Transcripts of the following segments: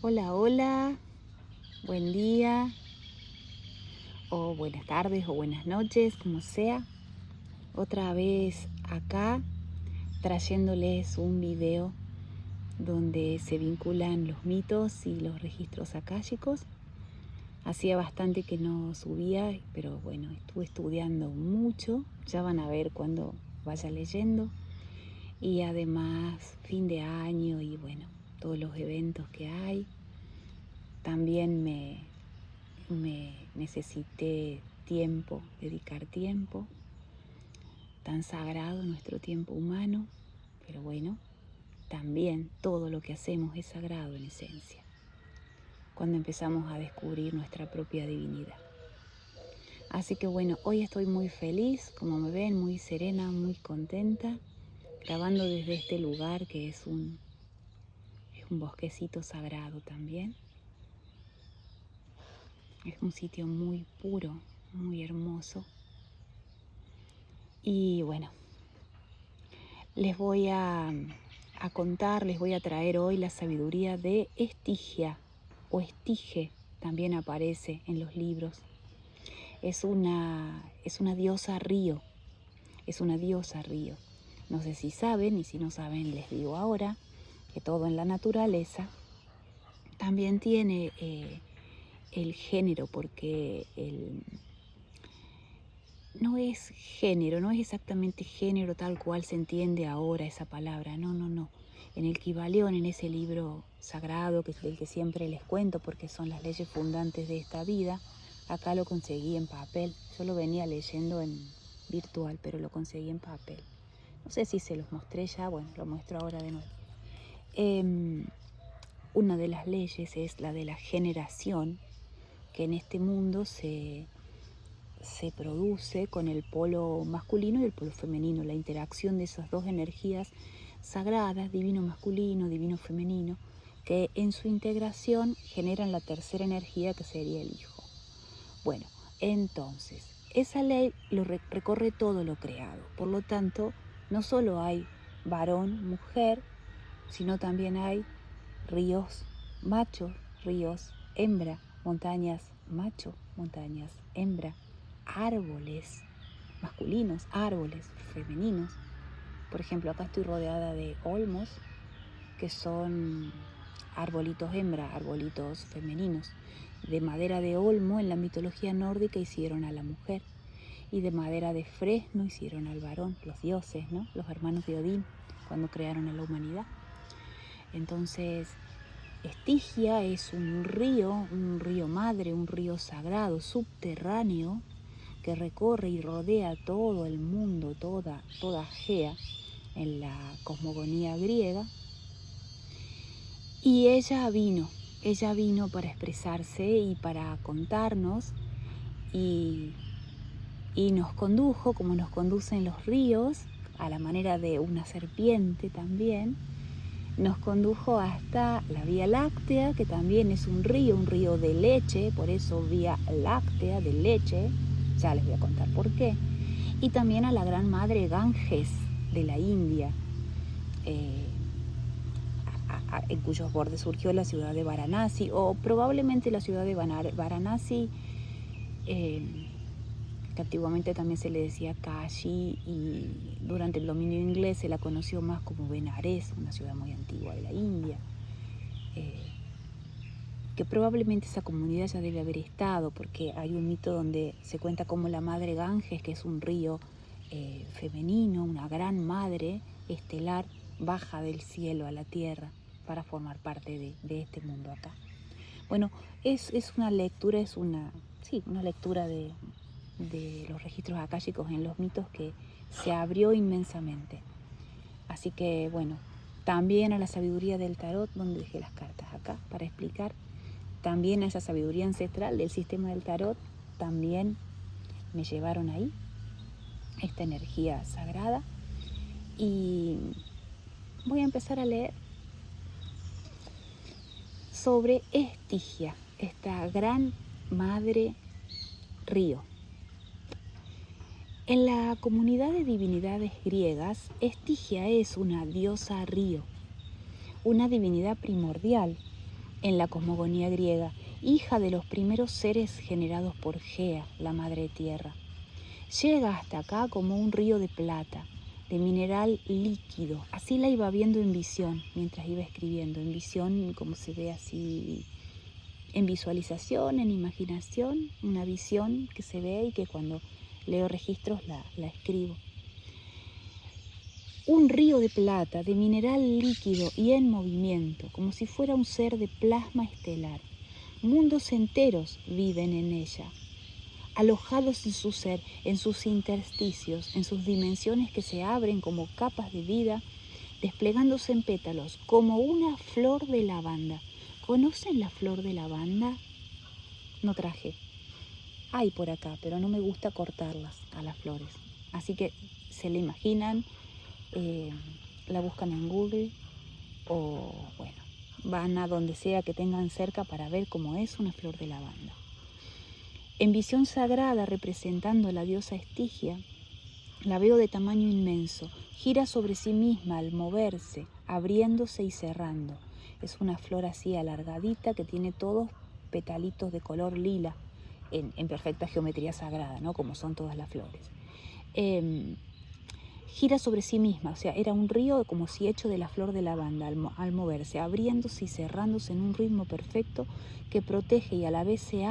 Hola, hola, buen día, o buenas tardes, o buenas noches, como sea. Otra vez acá, trayéndoles un video donde se vinculan los mitos y los registros akáshicos. Hacía bastante que no subía, pero bueno, estuve estudiando mucho. Ya van a ver cuando vaya leyendo. Y además, fin de año y bueno, todos los eventos que hay. También me necesité tiempo, dedicar tiempo, tan sagrado nuestro tiempo humano, pero bueno, también todo lo que hacemos es sagrado en esencia, cuando empezamos a descubrir nuestra propia divinidad. Así que bueno, hoy estoy muy feliz, como me ven, muy serena, muy contenta, grabando desde este lugar que es un bosquecito sagrado también. Es un sitio muy puro, muy hermoso. Y bueno, les voy a contar, les voy a traer hoy la sabiduría de Estigia o Estige, también aparece en los libros. Es una diosa río, es una diosa río. No sé si saben, y si no saben les digo ahora, que todo en la naturaleza también tiene el género, porque no es género, no es exactamente género tal cual se entiende ahora esa palabra, no. En el Kybalión, en ese libro sagrado del que siempre les cuento porque son las leyes fundantes de esta vida, acá lo conseguí en papel. Yo lo venía leyendo en virtual, pero lo conseguí en papel. No sé si se los mostré ya, bueno, lo muestro ahora de nuevo. Una de las leyes es la de la generación, que en este mundo se produce con el polo masculino y el polo femenino, la interacción de esas dos energías sagradas, divino masculino, divino femenino, que en su integración generan la tercera energía, que sería el hijo. Bueno, entonces, esa ley recorre todo lo creado. Por lo tanto, no solo hay varón, mujer, sino también hay ríos macho, ríos hembra, montañas macho, montañas hembra, árboles masculinos, árboles femeninos. Por ejemplo, acá estoy rodeada de olmos, que son arbolitos hembra, arbolitos femeninos. De madera de olmo en la mitología nórdica hicieron a la mujer, y de madera de fresno hicieron al varón, los dioses, ¿no? Los hermanos de Odín, cuando crearon a la humanidad. Entonces, Estigia es un río madre, un río sagrado, subterráneo, que recorre y rodea todo el mundo, toda Gea, en la cosmogonía griega. Y ella vino para expresarse y para contarnos, y nos condujo, como nos conducen los ríos, a la manera de una serpiente también. Nos condujo hasta la Vía Láctea, que también es un río de leche, por eso Vía Láctea, de leche, ya les voy a contar por qué. Y también a la gran madre Ganges de la India, en cuyos bordes surgió la ciudad de Varanasi, o probablemente la ciudad de Varanasi, que antiguamente también se le decía Kashi, y durante el dominio inglés se la conoció más como Benares, una ciudad muy antigua de la India, que probablemente esa comunidad ya debe haber estado, porque hay un mito donde se cuenta como la madre Ganges, que es un río femenino, una gran madre estelar, baja del cielo a la tierra para formar parte de este mundo acá. Bueno, es una lectura, una lectura de los registros akáshicos en los mitos, que se abrió inmensamente. Así que bueno, también a la sabiduría del tarot, donde dejé las cartas acá para explicar, también a esa sabiduría ancestral del sistema del tarot, también me llevaron ahí, esta energía sagrada. Y voy a empezar a leer sobre Estigia, esta gran madre río. En la comunidad de divinidades griegas, Estigia es una diosa río, una divinidad primordial en la cosmogonía griega, hija de los primeros seres generados por Gea, la madre tierra. Llega hasta acá como un río de plata, de mineral líquido. Así la iba viendo en visión, mientras iba escribiendo, en visión como se ve así, en visualización, en imaginación, una visión que se ve y que cuando leo registros la escribo. Un río de plata, de mineral líquido y en movimiento, como si fuera un ser de plasma estelar. Mundos enteros viven en ella, alojados en su ser, en sus intersticios, en sus dimensiones que se abren como capas de vida, desplegándose en pétalos, como una flor de lavanda. ¿Conocen la flor de lavanda? No traje. Hay por acá, pero no me gusta cortarlas a las flores. Así que se la imaginan, la buscan en Google o, bueno, van a donde sea que tengan cerca para ver cómo es una flor de lavanda. En visión sagrada, representando a la diosa Estigia, la veo de tamaño inmenso, gira sobre sí misma al moverse, abriéndose y cerrando. Es una flor así alargadita que tiene todos petalitos de color lila, en perfecta geometría sagrada, ¿no? Como son todas las flores. Gira sobre sí misma, o sea, era un río como si hecho de la flor de lavanda al moverse, abriéndose y cerrándose en un ritmo perfecto que protege y a la vez se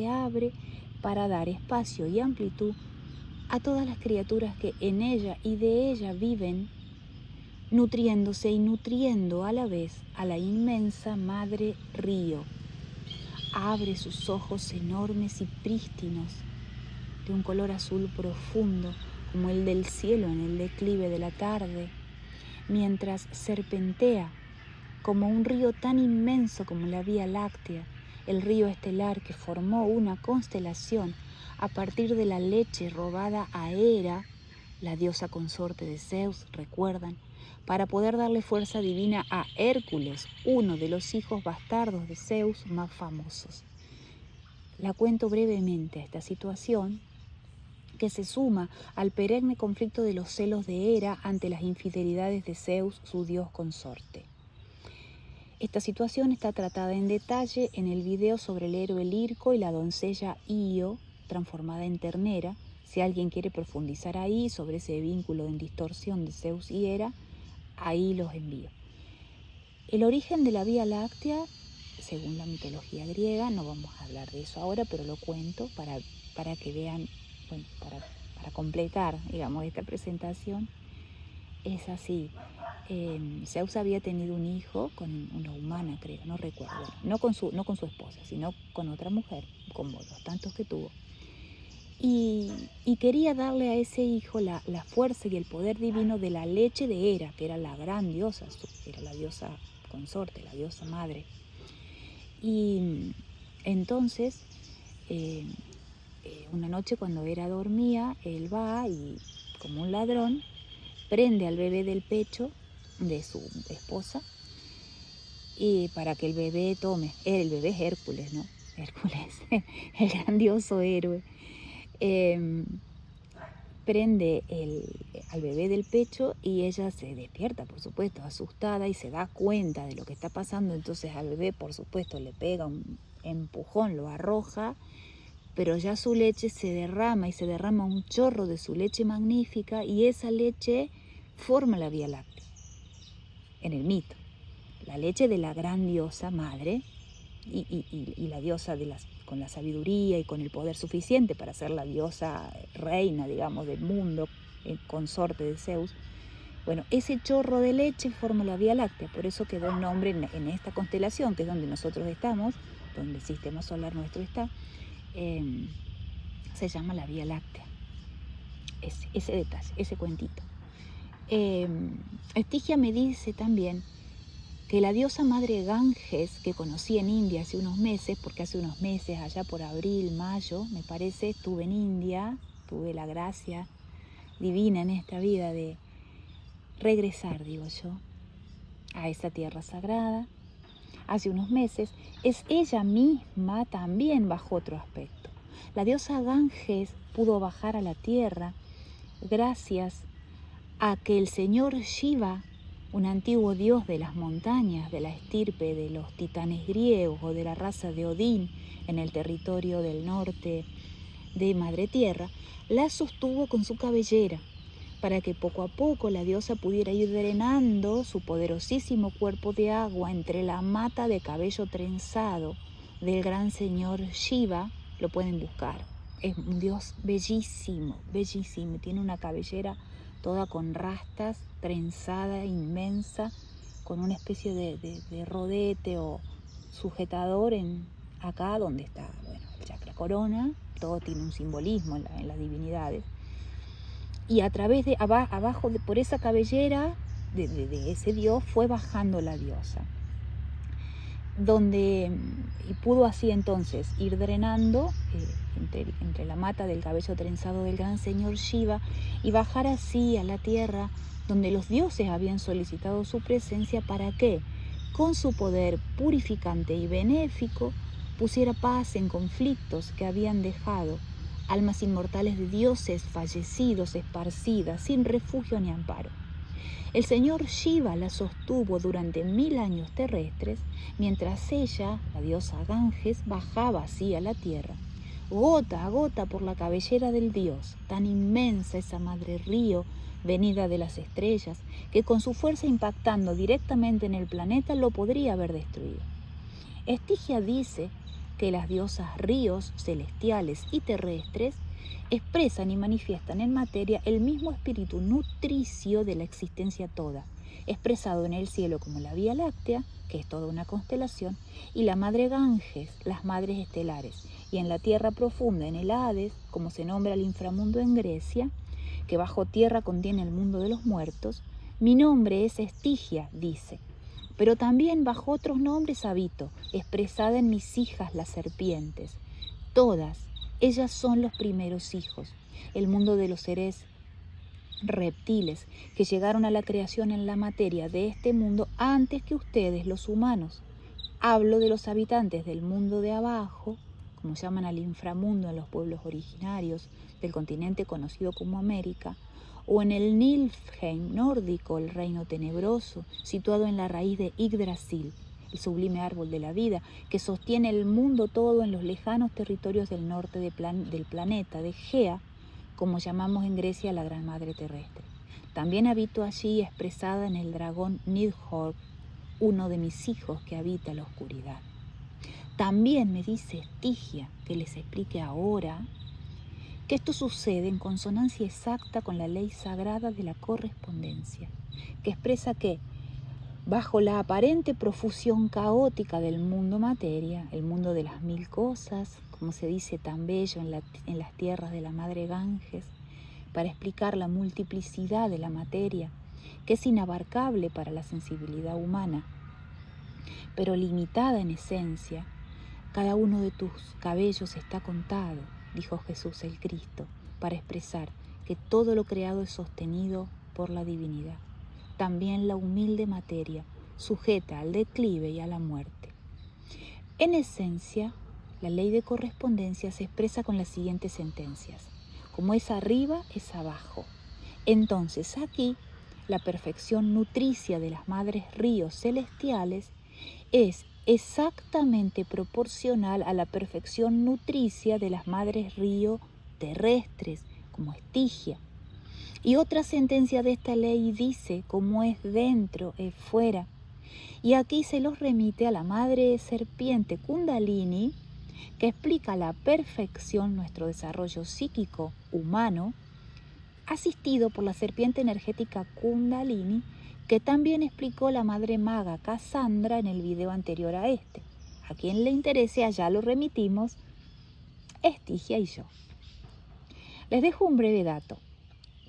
abre para dar espacio y amplitud a todas las criaturas que en ella y de ella viven, nutriéndose y nutriendo a la vez a la inmensa madre río. Abre sus ojos enormes y prístinos, de un color azul profundo, como el del cielo en el declive de la tarde, mientras serpentea como un río tan inmenso como la Vía Láctea, el río estelar que formó una constelación a partir de la leche robada a Hera, la diosa consorte de Zeus, recuerdan, para poder darle fuerza divina a Hércules, uno de los hijos bastardos de Zeus más famosos. La cuento brevemente a esta situación, que se suma al perenne conflicto de los celos de Hera ante las infidelidades de Zeus, su dios consorte. Esta situación está tratada en detalle en el video sobre el héroe Lirco y la doncella Io, transformada en ternera. Si alguien quiere profundizar ahí sobre ese vínculo en distorsión de Zeus y Hera, ahí los envío. El origen de la Vía Láctea, según la mitología griega, no vamos a hablar de eso ahora, pero lo cuento para que vean, bueno, para completar, digamos, esta presentación. Es así. Zeus había tenido un hijo con una humana, creo, no recuerdo, no con su esposa, sino con otra mujer, como los tantos que tuvo. Y quería darle a ese hijo la fuerza y el poder divino de la leche de Hera, que era la gran diosa, era la diosa consorte, la diosa madre. Y entonces, una noche cuando Hera dormía, él va y, como un ladrón, prende al bebé del pecho de su esposa y para que el bebé tome. El bebé es Hércules, ¿no? Hércules, el grandioso héroe. Prende al bebé del pecho y ella se despierta, por supuesto, asustada y se da cuenta de lo que está pasando. Entonces al bebé, por supuesto, le pega un empujón, lo arroja, pero ya su leche se derrama y se derrama un chorro de su leche magnífica y esa leche forma la Vía Láctea. En el mito, la leche de la gran diosa madre y la diosa con la sabiduría y con el poder suficiente para ser la diosa reina, digamos, del mundo, consorte de Zeus. Bueno, ese chorro de leche forma la Vía Láctea, por eso quedó el nombre en esta constelación, que es donde nosotros estamos, donde el sistema solar nuestro está, se llama la Vía Láctea. Ese detalle, ese cuentito. Estigia me dice también que la diosa madre Ganges, que conocí en India hace unos meses, porque hace unos meses, allá por abril, mayo, me parece, estuve en India, tuve la gracia divina en esta vida de regresar, digo yo, a esa tierra sagrada. Hace unos meses, es ella misma también bajo otro aspecto. La diosa Ganges pudo bajar a la tierra gracias a que el señor Shiva un antiguo dios de las montañas, de la estirpe de los titanes griegos o de la raza de Odín en el territorio del norte de Madre Tierra, la sostuvo con su cabellera para que poco a poco la diosa pudiera ir drenando su poderosísimo cuerpo de agua entre la mata de cabello trenzado del gran señor Shiva. Lo pueden buscar. Es un dios bellísimo, bellísimo. Tiene una cabellera toda con rastas, trenzada, inmensa, con una especie de rodete o sujetador acá donde está, bueno, el chakra corona. Todo tiene un simbolismo en las divinidades. Y a través de abajo, por esa cabellera de ese dios, fue bajando la diosa. Y pudo así entonces ir drenando entre la mata del cabello trenzado del gran señor Shiva y bajar así a la tierra donde los dioses habían solicitado su presencia para que, con su poder purificante y benéfico, pusiera paz en conflictos que habían dejado almas inmortales de dioses fallecidos esparcidas sin refugio ni amparo. El señor Shiva la sostuvo durante 1000 años terrestres, mientras ella, la diosa Ganges, bajaba así a la tierra, gota a gota por la cabellera del dios, tan inmensa esa madre río venida de las estrellas, que con su fuerza impactando directamente en el planeta lo podría haber destruido. Estigia dice que las diosas ríos celestiales y terrestres expresan y manifiestan en materia el mismo espíritu nutricio de la existencia toda, expresado en el cielo como la Vía Láctea, que es toda una constelación, y la Madre Ganges, las madres estelares, y en la tierra profunda, en el Hades, como se nombra el inframundo en Grecia, que bajo tierra contiene el mundo de los muertos. Mi nombre es Estigia, dice, pero también bajo otros nombres habito, expresada en mis hijas las serpientes. Todas ellas son los primeros hijos, el mundo de los seres reptiles que llegaron a la creación en la materia de este mundo antes que ustedes, los humanos. Hablo de los habitantes del mundo de abajo, como llaman al inframundo en los pueblos originarios del continente conocido como América, o en el Niflheim nórdico, el reino tenebroso, situado en la raíz de Yggdrasil, el sublime árbol de la vida, que sostiene el mundo todo en los lejanos territorios del norte del planeta, de Gea, como llamamos en Grecia la Gran Madre Terrestre. También habito allí expresada en el dragón Nidhogg, uno de mis hijos que habita la oscuridad. También me dice Estigia que les explique ahora que esto sucede en consonancia exacta con la ley sagrada de la correspondencia, que expresa que, bajo la aparente profusión caótica del mundo materia, el mundo de las 1000 cosas, como se dice tan bello en las tierras de la Madre Ganges, para explicar la multiplicidad de la materia, que es inabarcable para la sensibilidad humana, pero limitada en esencia, cada uno de tus cabellos está contado, dijo Jesús el Cristo, para expresar que todo lo creado es sostenido por la divinidad. También la humilde materia, sujeta al declive y a la muerte. En esencia, la ley de correspondencia se expresa con las siguientes sentencias. Como es arriba, es abajo. Entonces aquí, la perfección nutricia de las madres ríos celestiales es exactamente proporcional a la perfección nutricia de las madres río terrestres, como Estigia. Y otra sentencia de esta ley dice, como es dentro, es fuera. Y aquí se los remite a la madre serpiente Kundalini, que explica a la perfección nuestro desarrollo psíquico humano, asistido por la serpiente energética Kundalini, que también explicó la madre maga Cassandra en el video anterior a este. A quien le interese, allá lo remitimos, Estigia y yo. Les dejo un breve dato.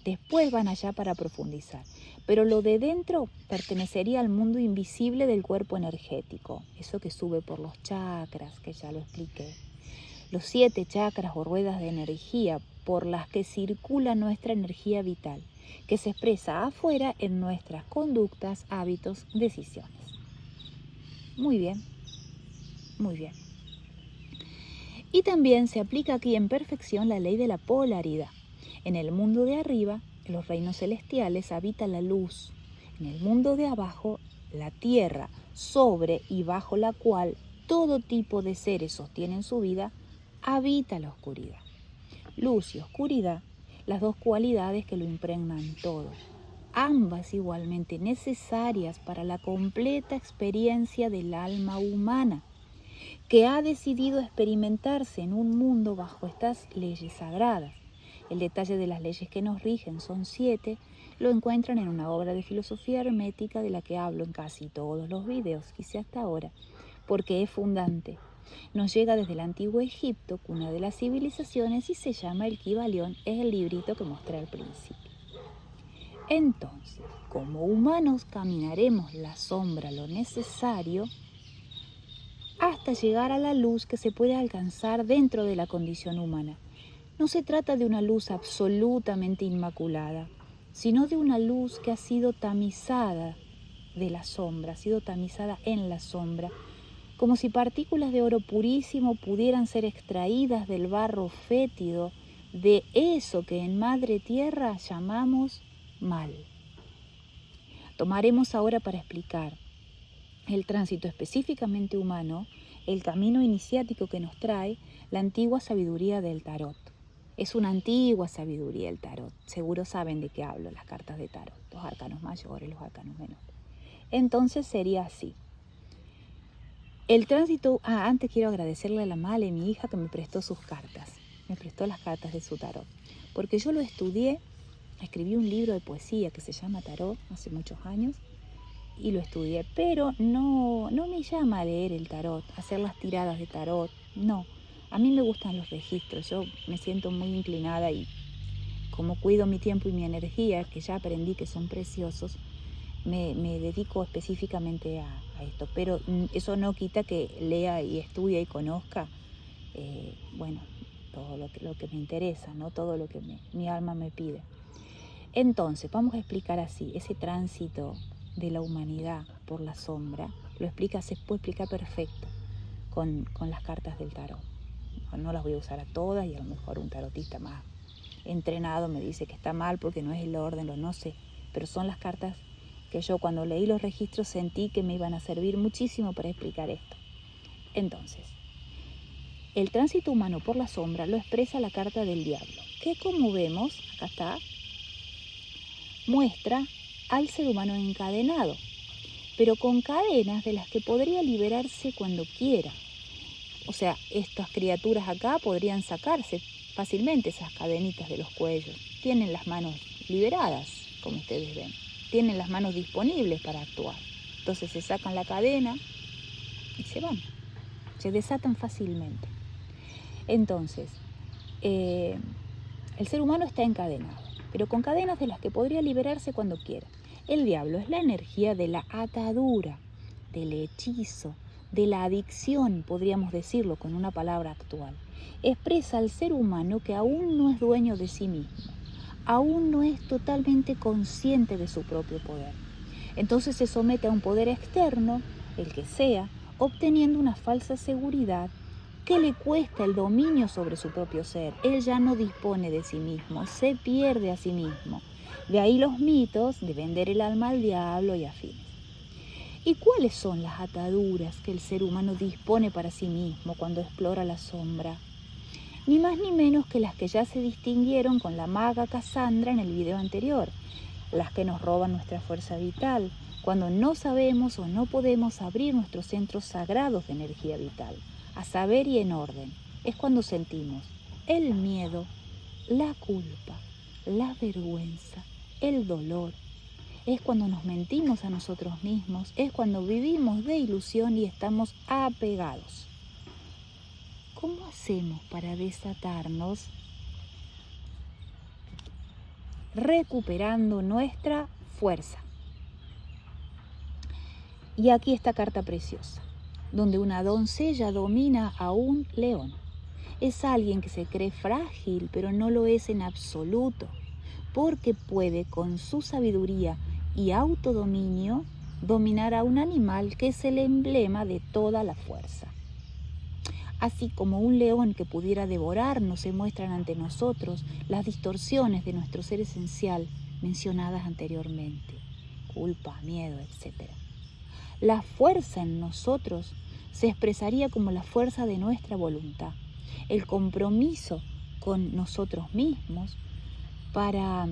Después van allá para profundizar. Pero lo de dentro pertenecería al mundo invisible del cuerpo energético. Eso que sube por los chakras, que ya lo expliqué. Los 7 chakras o ruedas de energía por las que circula nuestra energía vital, que se expresa afuera en nuestras conductas, hábitos, decisiones. Muy bien, muy bien. Y también se aplica aquí en perfección la ley de la polaridad. En el mundo de arriba, en los reinos celestiales, habita la luz, en el mundo de abajo, la tierra sobre y bajo la cual todo tipo de seres sostienen su vida, habita la oscuridad. Luz y oscuridad, las dos cualidades que lo impregnan todo, ambas igualmente necesarias para la completa experiencia del alma humana, que ha decidido experimentarse en un mundo bajo estas leyes sagradas. El detalle de las leyes que nos rigen son 7, lo encuentran en una obra de filosofía hermética de la que hablo en casi todos los videos que hice hasta ahora, porque es fundante. Nos llega desde el antiguo Egipto, cuna de las civilizaciones, y se llama el Kybalión, es el librito que mostré al principio. Entonces, como humanos caminaremos la sombra lo necesario hasta llegar a la luz que se puede alcanzar dentro de la condición humana. No se trata de una luz absolutamente inmaculada, sino de una luz que ha sido tamizada de la sombra, ha sido tamizada en la sombra, como si partículas de oro purísimo pudieran ser extraídas del barro fétido de eso que en Madre Tierra llamamos mal. Tomaremos ahora para explicar el tránsito específicamente humano, el camino iniciático que nos trae la antigua sabiduría del tarot. Es una antigua sabiduría el tarot. Seguro saben de qué hablo, las cartas de tarot, los arcanos mayores, los arcanos menores. Entonces sería así. El tránsito... antes quiero agradecerle a la Male, mi hija, que me prestó sus cartas. Me prestó las cartas de su tarot. Porque yo lo estudié, escribí un libro de poesía que se llama Tarot hace muchos años, y lo estudié, pero no me llama a leer el tarot, hacer las tiradas de tarot, no. A mí me gustan los registros, yo me siento muy inclinada y como cuido mi tiempo y mi energía, que ya aprendí que son preciosos, me dedico específicamente a esto. Pero eso no quita que lea y estudie y conozca, todo lo que me interesa, ¿no? Todo lo que mi alma me pide. Entonces, vamos a explicar así, ese tránsito de la humanidad por la sombra, se puede explicar perfecto con las cartas del tarot. No las voy a usar a todas y a lo mejor un tarotista más entrenado me dice que está mal porque no es el orden, no sé, pero son las cartas que yo cuando leí los registros sentí que me iban a servir muchísimo para explicar esto. Entonces, el tránsito humano por la sombra lo expresa la carta del diablo, que como vemos, acá está, muestra al ser humano encadenado, pero con cadenas de las que podría liberarse cuando quiera. O sea, estas criaturas acá podrían sacarse fácilmente esas cadenitas de los cuellos. Tienen las manos liberadas, como ustedes ven. Tienen las manos disponibles para actuar. Entonces se sacan la cadena y se van. Se desatan fácilmente. Entonces, el ser humano está encadenado, pero con cadenas de las que podría liberarse cuando quiera. El diablo es la energía de la atadura, del hechizo, de la adicción, podríamos decirlo con una palabra actual. Expresa al ser humano que aún no es dueño de sí mismo, aún no es totalmente consciente de su propio poder. Entonces se somete a un poder externo, el que sea, obteniendo una falsa seguridad que le cuesta el dominio sobre su propio ser. Él ya no dispone de sí mismo, se pierde a sí mismo. De ahí los mitos de vender el alma al diablo y afines. ¿Y cuáles son las ataduras que el ser humano dispone para sí mismo cuando explora la sombra? Ni más ni menos que las que ya se distinguieron con la maga Cassandra en el video anterior, las que nos roban nuestra fuerza vital, cuando no sabemos o no podemos abrir nuestros centros sagrados de energía vital, a saber y en orden. Es cuando sentimos el miedo, la culpa, la vergüenza, el dolor. Es cuando nos mentimos a nosotros mismos, es cuando vivimos de ilusión y estamos apegados. ¿Cómo hacemos para desatarnos? Recuperando nuestra fuerza. Y aquí esta carta preciosa, donde una doncella domina a un león. Es alguien que se cree frágil, pero no lo es en absoluto, porque puede con su sabiduría y autodominio dominar a un animal que es el emblema de toda la fuerza. Así como un león que pudiera devorarnos, se muestran ante nosotros las distorsiones de nuestro ser esencial mencionadas anteriormente. culpa, miedo, etc. La fuerza en nosotros se expresaría como la fuerza de nuestra voluntad, el compromiso con nosotros mismos para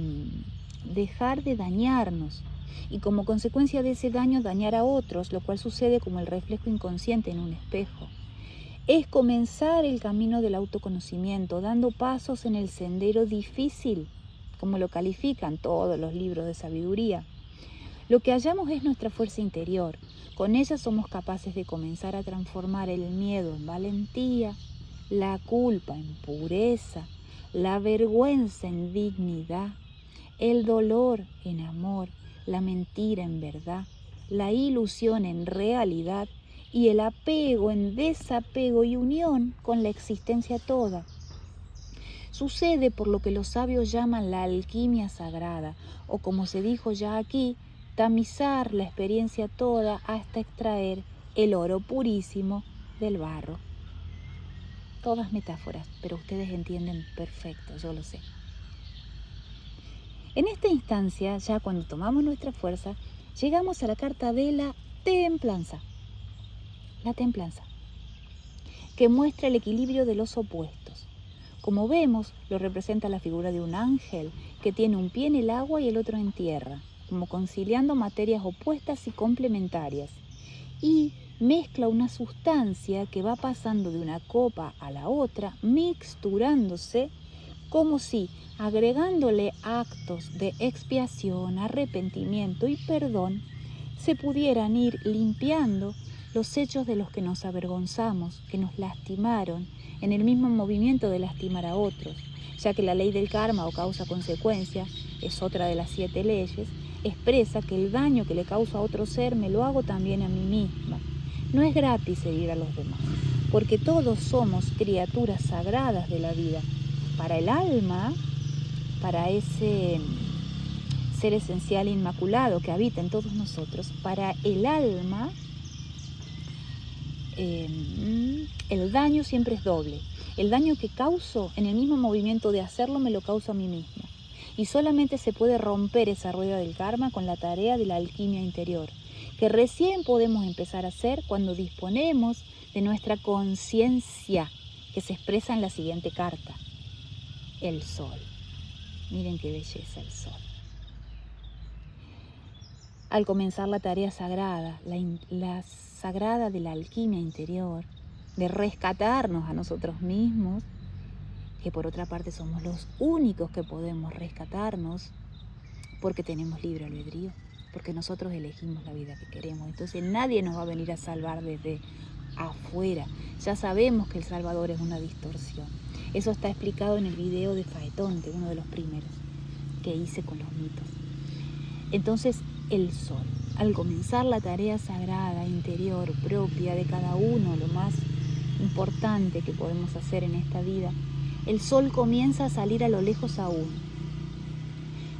dejar de dañarnos y como consecuencia de ese daño dañar a otros, lo cual sucede como el reflejo inconsciente en un espejo. Es comenzar el camino del autoconocimiento, dando pasos en el sendero difícil, como lo califican todos los libros de sabiduría. Lo que hallamos es nuestra fuerza interior. Con ella somos capaces de comenzar a transformar el miedo en valentía, la culpa en pureza, la vergüenza en dignidad, el dolor en amor, la mentira en verdad, la ilusión en realidad y el apego en desapego y unión con la existencia toda. Sucede por lo que los sabios llaman la alquimia sagrada, o como se dijo ya aquí, tamizar la experiencia toda hasta extraer el oro purísimo del barro. Todas metáforas, pero ustedes entienden perfecto, yo lo sé. En esta instancia, ya cuando tomamos nuestra fuerza, llegamos a la carta de la templanza. La templanza, que muestra el equilibrio de los opuestos. Como vemos, lo representa la figura de un ángel que tiene un pie en el agua y el otro en tierra, como conciliando materias opuestas y complementarias, y mezcla una sustancia que va pasando de una copa a la otra, mixturándose, como si agregándole actos de expiación, arrepentimiento y perdón, se pudieran ir limpiando los hechos de los que nos avergonzamos, que nos lastimaron, en el mismo movimiento de lastimar a otros, ya que la ley del karma o causa-consecuencia es otra de las 7 leyes, expresa que el daño que le causo a otro ser me lo hago también a mí misma. No es gratis herir a los demás, porque todos somos criaturas sagradas de la vida. Para el alma, para ese ser esencial inmaculado que habita en todos nosotros, para el alma, el daño siempre es doble. El daño que causo en el mismo movimiento de hacerlo me lo causo a mí misma. Y solamente se puede romper esa rueda del karma con la tarea de la alquimia interior, que recién podemos empezar a hacer cuando disponemos de nuestra conciencia, que se expresa en la siguiente carta, el sol. Miren qué belleza el sol. Al comenzar la tarea sagrada, la sagrada de la alquimia interior, de rescatarnos a nosotros mismos, que por otra parte somos los únicos que podemos rescatarnos porque tenemos libre albedrío, porque nosotros elegimos la vida que queremos. Entonces nadie nos va a venir a salvar desde afuera. Ya sabemos que el Salvador es una distorsión. Eso está explicado en el video de Faetonte, uno de los primeros que hice con los mitos. Entonces, el sol, al comenzar la tarea sagrada interior propia de cada uno, lo más importante que podemos hacer en esta vida, el sol comienza a salir a lo lejos aún,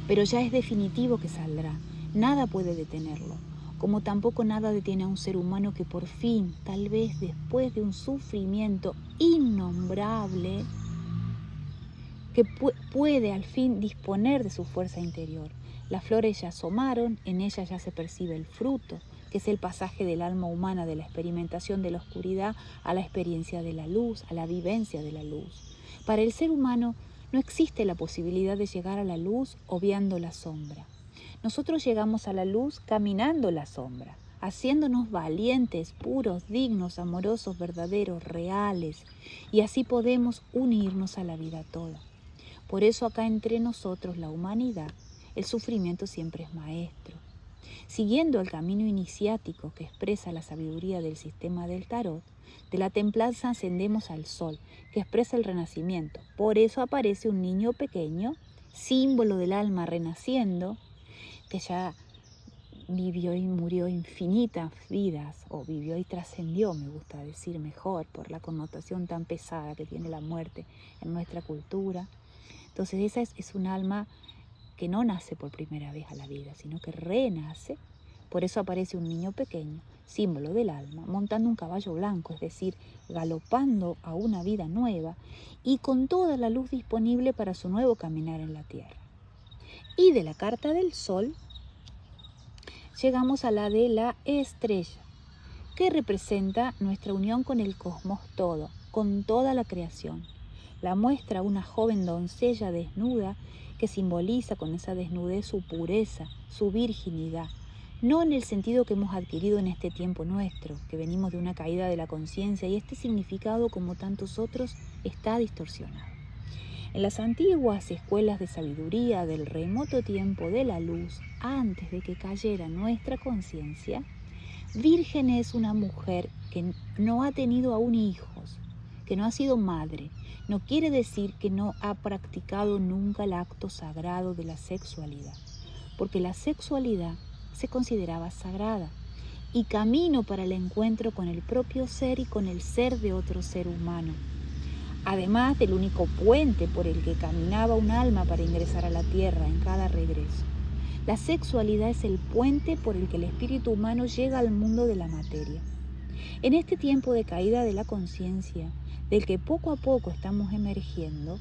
pero ya es definitivo que saldrá. Nada puede detenerlo, como tampoco nada detiene a un ser humano que por fin, tal vez después de un sufrimiento innombrable, que puede al fin disponer de su fuerza interior. Las flores ya asomaron, en ellas ya se percibe el fruto, que es el pasaje del alma humana de la experimentación de la oscuridad a la experiencia de la luz, a la vivencia de la luz. Para el ser humano no existe la posibilidad de llegar a la luz obviando la sombra. Nosotros llegamos a la luz caminando la sombra, haciéndonos valientes, puros, dignos, amorosos, verdaderos, reales, y así podemos unirnos a la vida toda. Por eso acá entre nosotros, la humanidad, el sufrimiento siempre es maestro. Siguiendo el camino iniciático que expresa la sabiduría del sistema del tarot, de la templanza ascendemos al sol, que expresa el renacimiento. Por eso aparece un niño pequeño, símbolo del alma renaciendo, que ya vivió y murió infinitas vidas, o vivió y trascendió, me gusta decir mejor, por la connotación tan pesada que tiene la muerte en nuestra cultura. Entonces esa es un alma que no nace por primera vez a la vida, sino que renace. Por eso aparece un niño pequeño, símbolo del alma, montando un caballo blanco, es decir, galopando a una vida nueva y con toda la luz disponible para su nuevo caminar en la tierra. Y de la carta del sol llegamos a la de la estrella, que representa nuestra unión con el cosmos todo, con toda la creación. La muestra una joven doncella desnuda que simboliza con esa desnudez su pureza, su virginidad, no en el sentido que hemos adquirido en este tiempo nuestro, que venimos de una caída de la conciencia y este significado, como tantos otros, está distorsionado. En las antiguas escuelas de sabiduría del remoto tiempo de la luz, antes de que cayera nuestra conciencia, virgen es una mujer que no ha tenido aún hijos, que no ha sido madre. No quiere decir que no ha practicado nunca el acto sagrado de la sexualidad, porque la sexualidad se consideraba sagrada y camino para el encuentro con el propio ser y con el ser de otro ser humano, además del único puente por el que caminaba un alma para ingresar a la tierra en cada regreso. La sexualidad es el puente por el que el espíritu humano llega al mundo de la materia. En este tiempo de caída de la conciencia, del que poco a poco estamos emergiendo,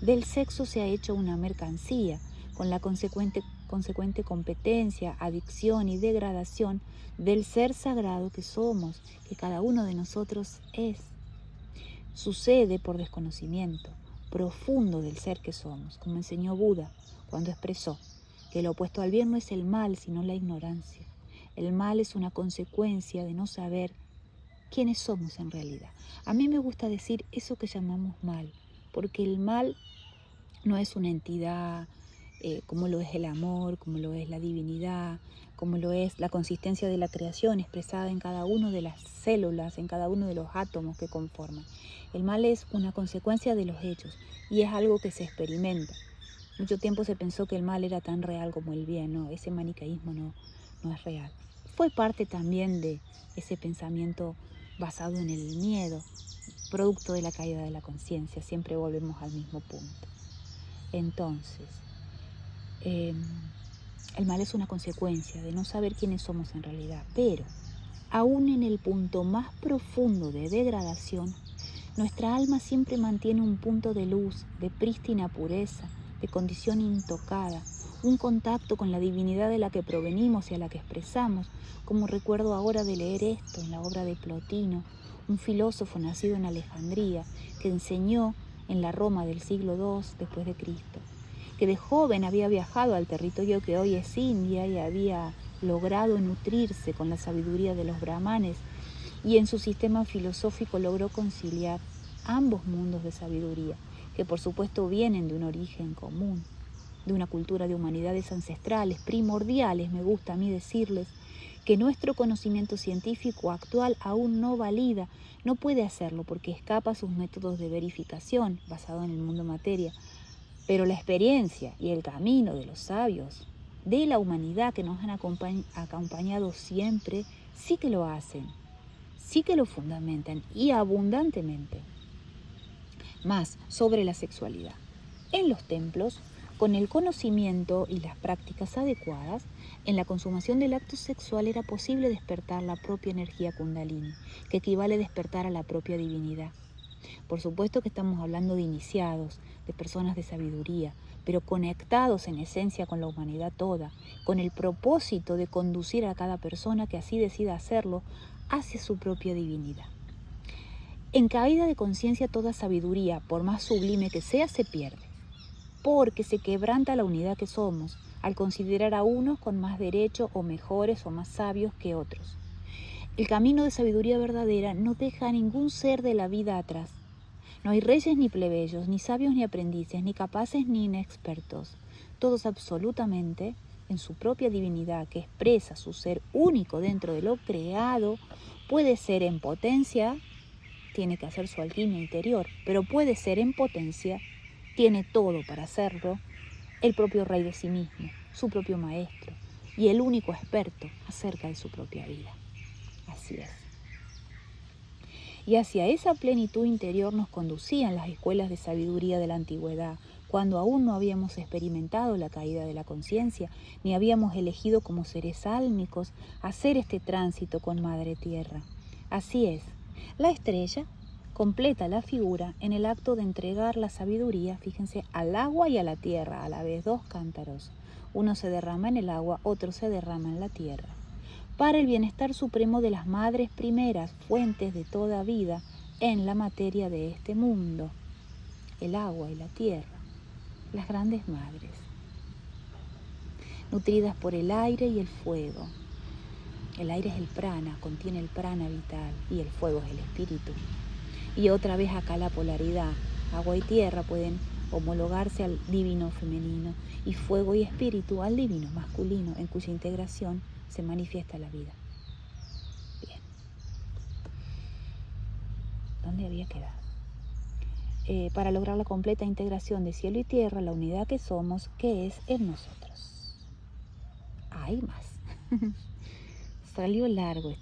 del sexo se ha hecho una mercancía, con la consecuente competencia, adicción y degradación del ser sagrado que somos, que cada uno de nosotros es. Sucede por desconocimiento profundo del ser que somos, como enseñó Buda cuando expresó que el opuesto al bien no es el mal, sino la ignorancia. El mal es una consecuencia de no saber quiénes somos en realidad. A mí me gusta decir eso que llamamos mal, porque el mal no es una entidad como lo es el amor, como lo es la divinidad, como lo es la consistencia de la creación expresada en cada una de las células, en cada uno de los átomos que conforman. El mal es una consecuencia de los hechos y es algo que se experimenta. Mucho tiempo se pensó que el mal era tan real como el bien, no, ese maniqueísmo no es real. Fue parte también de ese pensamiento basado en el miedo, producto de la caída de la conciencia. Siempre volvemos al mismo punto. Entonces, el mal es una consecuencia de no saber quiénes somos en realidad, pero aún en el punto más profundo de degradación, nuestra alma siempre mantiene un punto de luz, de prístina pureza, de condición intocada, un contacto con la divinidad de la que provenimos y a la que expresamos, como recuerdo ahora de leer esto en la obra de Plotino, un filósofo nacido en Alejandría, que enseñó en la Roma del siglo II después de Cristo, que de joven había viajado al territorio que hoy es India y había logrado nutrirse con la sabiduría de los brahmanes, y en su sistema filosófico logró conciliar ambos mundos de sabiduría, que por supuesto vienen de un origen común, de una cultura de humanidades ancestrales, primordiales, me gusta a mí decirles, que nuestro conocimiento científico actual aún no valida, no puede hacerlo porque escapa a sus métodos de verificación basado en el mundo materia. Pero la experiencia y el camino de los sabios, de la humanidad que nos han acompañado siempre, sí que lo hacen, sí que lo fundamentan y abundantemente. Más sobre la sexualidad. En los templos, con el conocimiento y las prácticas adecuadas, en la consumación del acto sexual era posible despertar la propia energía kundalini, que equivale a despertar a la propia divinidad. Por supuesto que estamos hablando de iniciados, de personas de sabiduría, pero conectados en esencia con la humanidad toda, con el propósito de conducir a cada persona que así decida hacerlo hacia su propia divinidad. En caída de conciencia toda sabiduría, por más sublime que sea, se pierde, porque se quebranta la unidad que somos al considerar a unos con más derecho o mejores o más sabios que otros. El camino de sabiduría verdadera no deja a ningún ser de la vida atrás. No hay reyes ni plebeyos, ni sabios ni aprendices, ni capaces ni inexpertos. Todos absolutamente, en su propia divinidad que expresa su ser único dentro de lo creado, puede ser en potencia, tiene que hacer su alquimia interior, pero puede ser en potencia, tiene todo para hacerlo, el propio rey de sí mismo, su propio maestro y el único experto acerca de su propia vida. Así es. Y hacia esa plenitud interior nos conducían las escuelas de sabiduría de la antigüedad, cuando aún no habíamos experimentado la caída de la conciencia, ni habíamos elegido como seres álmicos hacer este tránsito con Madre Tierra. Así es, la estrella completa la figura en el acto de entregar la sabiduría, fíjense, al agua y a la tierra, a la vez 2 cántaros. Uno se derrama en el agua, otro se derrama en la tierra. para el bienestar supremo de las madres primeras, fuentes de toda vida en la materia de este mundo, el agua y la tierra, las grandes madres, nutridas por el aire y el fuego. El aire es el prana, contiene el prana vital, y el fuego es el espíritu. Y otra vez acá la polaridad, agua y tierra pueden homologarse al divino femenino y fuego y espíritu al divino masculino, en cuya integración se manifiesta la vida. Bien. ¿Dónde había quedado? Para lograr la completa integración de cielo y tierra, la unidad que somos, que es en nosotros. Hay más. Salió largo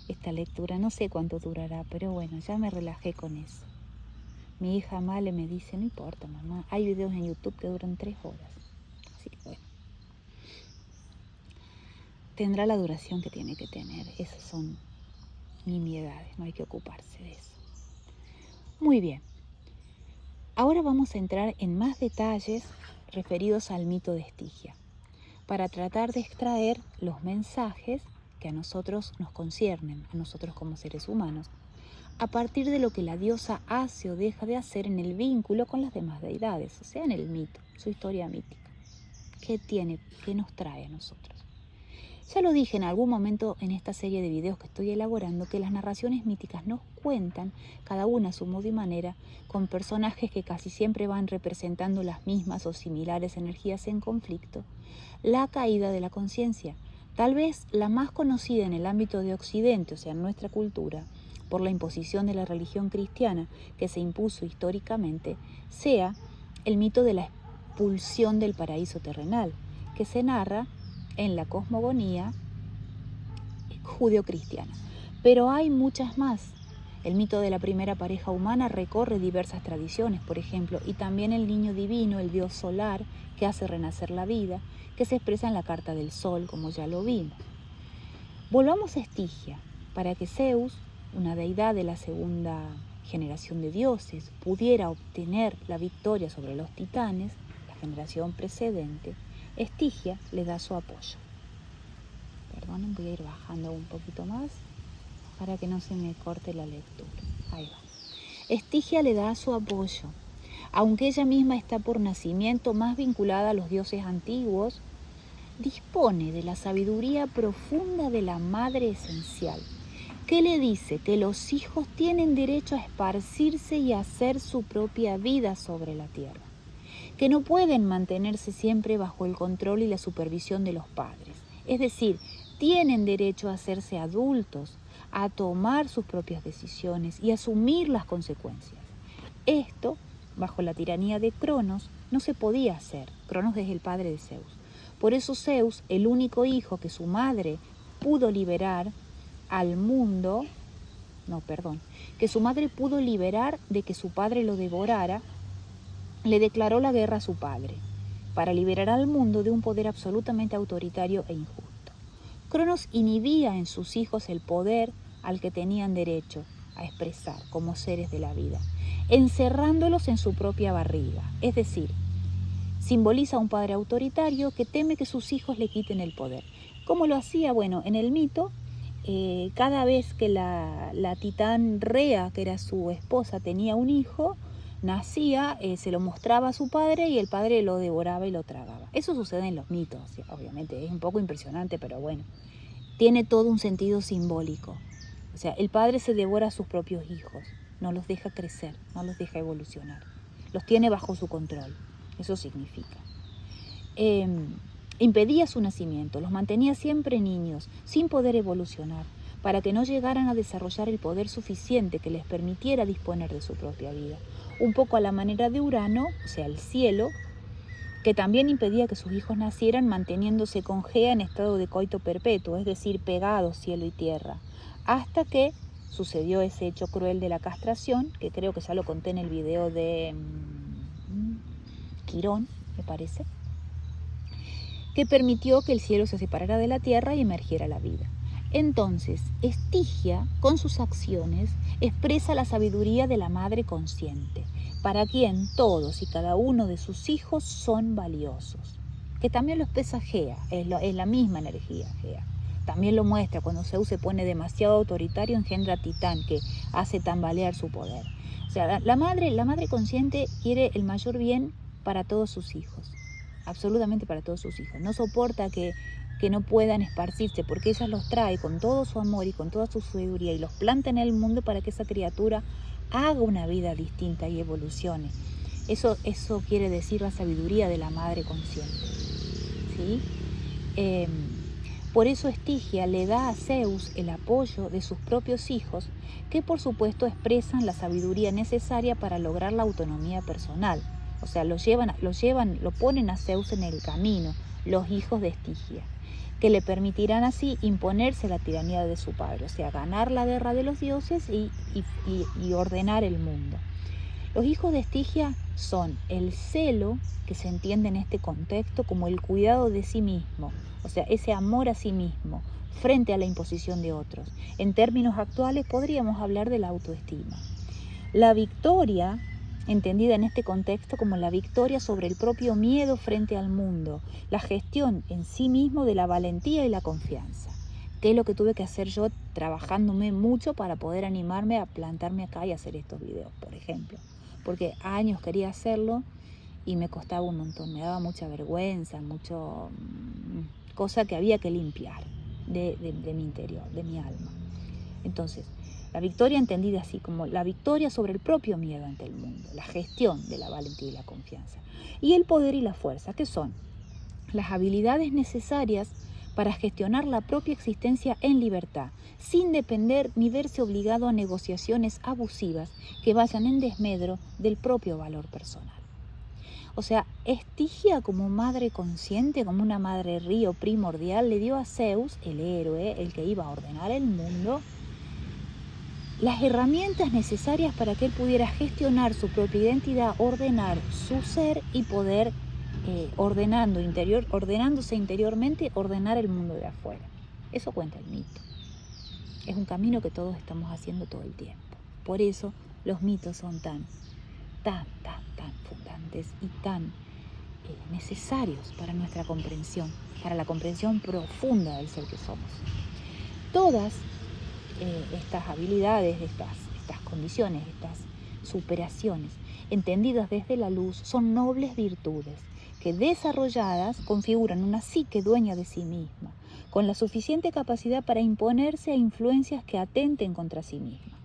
esta lectura, no sé cuánto durará, pero bueno, ya me relajé con eso. Mi hija Male me dice, no importa mamá, hay videos en YouTube que duran 3 horas. Así que bueno, tendrá la duración que tiene que tener. Esas son nimiedades, no hay que ocuparse de eso. Muy bien, ahora vamos a entrar en más detalles referidos al mito de Estigia, para tratar de extraer los mensajes que a nosotros nos conciernen, a nosotros como seres humanos, a partir de lo que la diosa hace o deja de hacer en el vínculo con las demás deidades, o sea, en el mito, su historia mítica. ¿Qué nos trae a nosotros? Ya lo dije en algún momento en esta serie de videos que estoy elaborando, que las narraciones míticas nos cuentan, cada una a su modo y manera, con personajes que casi siempre van representando las mismas o similares energías en conflicto, la caída de la conciencia, tal vez la más conocida en el ámbito de Occidente, o sea, en nuestra cultura, por la imposición de la religión cristiana que se impuso históricamente, sea el mito de la expulsión del paraíso terrenal, que se narra en la cosmogonía judeocristiana. Pero hay muchas más. El mito de la primera pareja humana recorre diversas tradiciones, por ejemplo, y también el niño divino, el dios solar, que hace renacer la vida, que se expresa en la carta del sol, como ya lo vimos. Volvamos a Estigia, para que Zeus, una deidad de la segunda generación de dioses, pudiera obtener la victoria sobre los titanes, la generación precedente. Estigia le da su apoyo. Perdonen, voy a ir bajando un poquito más para que no se me corte la lectura. Ahí va. Estigia le da su apoyo, aunque ella misma está por nacimiento más vinculada a los dioses antiguos, dispone de la sabiduría profunda de la madre esencial, que le dice que los hijos tienen derecho a esparcirse y a hacer su propia vida sobre la tierra, que no pueden mantenerse siempre bajo el control y la supervisión de los padres. Es decir, tienen derecho a hacerse adultos, a tomar sus propias decisiones y asumir las consecuencias. Esto, bajo la tiranía de Cronos, no se podía hacer. Cronos es el padre de Zeus. Por eso Zeus, el único hijo que su madre pudo liberar al mundo, que su madre pudo liberar de que su padre lo devorara, le declaró la guerra a su padre, para liberar al mundo de un poder absolutamente autoritario e injusto. Cronos inhibía en sus hijos el poder al que tenían derecho a expresar como seres de la vida, encerrándolos en su propia barriga. Es decir, simboliza a un padre autoritario que teme que sus hijos le quiten el poder. ¿Cómo lo hacía? Bueno, en el mito, cada vez que la titán Rea, que era su esposa, tenía un hijo, nacía, se lo mostraba a su padre y el padre lo devoraba y lo tragaba. Eso sucede en los mitos, obviamente, es un poco impresionante, pero bueno, tiene todo un sentido simbólico. O sea, el padre se devora a sus propios hijos, no los deja crecer, no los deja evolucionar, los tiene bajo su control. Eso significa. Impedía su nacimiento, los mantenía siempre niños, sin poder evolucionar, para que no llegaran a desarrollar el poder suficiente que les permitiera disponer de su propia vida. Un poco a la manera de Urano, o sea, el cielo, que también impedía que sus hijos nacieran manteniéndose con Gea en estado de coito perpetuo, es decir, pegados cielo y tierra, hasta que sucedió ese hecho cruel de la castración, que creo que ya lo conté en el video de Quirón, me parece, que permitió que el cielo se separara de la tierra y emergiera la vida. Entonces, Estigia, con sus acciones, expresa la sabiduría de la madre consciente, para quien todos y cada uno de sus hijos son valiosos, que también lo expresa Gea, es la misma energía Gea. también lo muestra. Cuando Zeus se pone demasiado autoritario, engendra a Titán, que hace tambalear su poder. O sea, la madre consciente quiere el mayor bien para todos sus hijos, absolutamente para todos sus hijos. No soporta que no puedan esparcirse, porque ella los trae con todo su amor y con toda su sabiduría y los planta en el mundo para que esa criatura haga una vida distinta y evolucione. Eso quiere decir la sabiduría de la madre consciente, ¿sí? Por eso Estigia le da a Zeus el apoyo de sus propios hijos, que por supuesto expresan la sabiduría necesaria para lograr la autonomía personal. O sea, lo ponen a Zeus en el camino, los hijos de Estigia, que le permitirán así imponerse la tiranía de su padre, o sea, ganar la guerra de los dioses y ordenar el mundo. Los hijos de Estigia son el celo, que se entiende en este contexto como el cuidado de sí mismo, o sea, ese amor a sí mismo frente a la imposición de otros. En términos actuales podríamos hablar de la autoestima. La victoria, entendida en este contexto como la victoria sobre el propio miedo frente al mundo, la gestión en sí mismo de la valentía y la confianza, que es lo que tuve que hacer yo trabajándome mucho para poder animarme a plantarme acá y hacer estos videos, por ejemplo, porque años quería hacerlo y me costaba un montón, me daba mucha vergüenza, cosa que había que limpiar de mi interior, de mi alma. Entonces, la victoria entendida así como la victoria sobre el propio miedo ante el mundo, la gestión de la valentía y la confianza. Y el poder y la fuerza, que son las habilidades necesarias para gestionar la propia existencia en libertad, sin depender ni verse obligado a negociaciones abusivas que vayan en desmedro del propio valor personal. O sea, Estigia como madre consciente, como una madre río primordial, le dio a Zeus, el héroe, el que iba a ordenar el mundo, las herramientas necesarias para que él pudiera gestionar su propia identidad, ordenar su ser y poder, ordenándose interiormente, ordenar el mundo de afuera. Eso cuenta el mito. Es un camino que todos estamos haciendo todo el tiempo. Por eso los mitos son tan fundantes y tan necesarios para nuestra comprensión, para la comprensión profunda del ser que somos. Todas estas habilidades, estas condiciones, estas superaciones, entendidas desde la luz, son nobles virtudes que desarrolladas configuran una psique dueña de sí misma, con la suficiente capacidad para imponerse a influencias que atenten contra sí misma.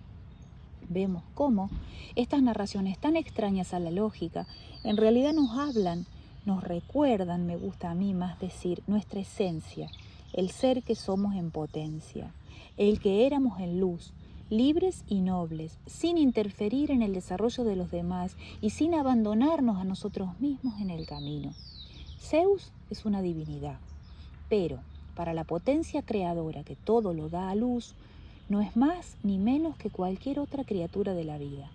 Vemos cómo estas narraciones tan extrañas a la lógica en realidad nos hablan, nos recuerdan, me gusta a mí más decir, nuestra esencia, el ser que somos en potencia, el que éramos en luz, libres y nobles, sin interferir en el desarrollo de los demás y sin abandonarnos a nosotros mismos en el camino. Zeus es una divinidad, pero para la potencia creadora que todo lo da a luz, no es más ni menos que cualquier otra criatura de la vida.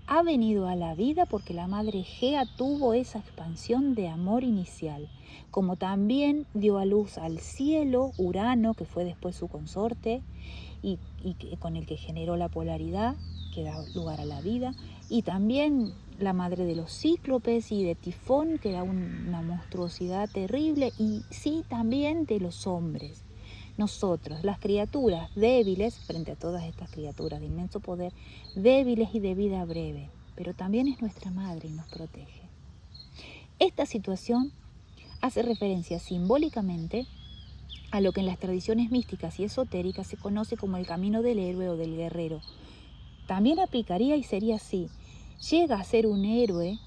Ha venido a la vida porque la madre Gea tuvo esa expansión de amor inicial, como también dio a luz al cielo, Urano, que fue después su consorte, y con el que generó la polaridad, que da lugar a la vida, y también la madre de los cíclopes y de Tifón, que era una monstruosidad terrible, y sí también de los hombres. Nosotros, las criaturas débiles, frente a todas estas criaturas de inmenso poder, débiles y de vida breve, pero también es nuestra madre y nos protege. Esta situación hace referencia simbólicamente a lo que en las tradiciones místicas y esotéricas se conoce como el camino del héroe o del guerrero. También aplicaría y sería así: llega a ser un héroe,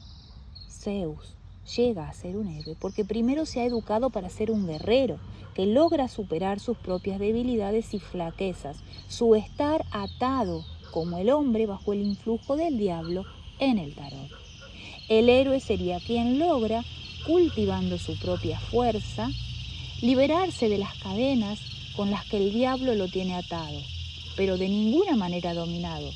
Zeus llega a ser un héroe porque primero se ha educado para ser un guerrero, que logra superar sus propias debilidades y flaquezas, su estar atado como el hombre bajo el influjo del diablo en el tarot. El héroe sería quien logra, cultivando su propia fuerza, liberarse de las cadenas con las que el diablo lo tiene atado, pero de ninguna manera dominado.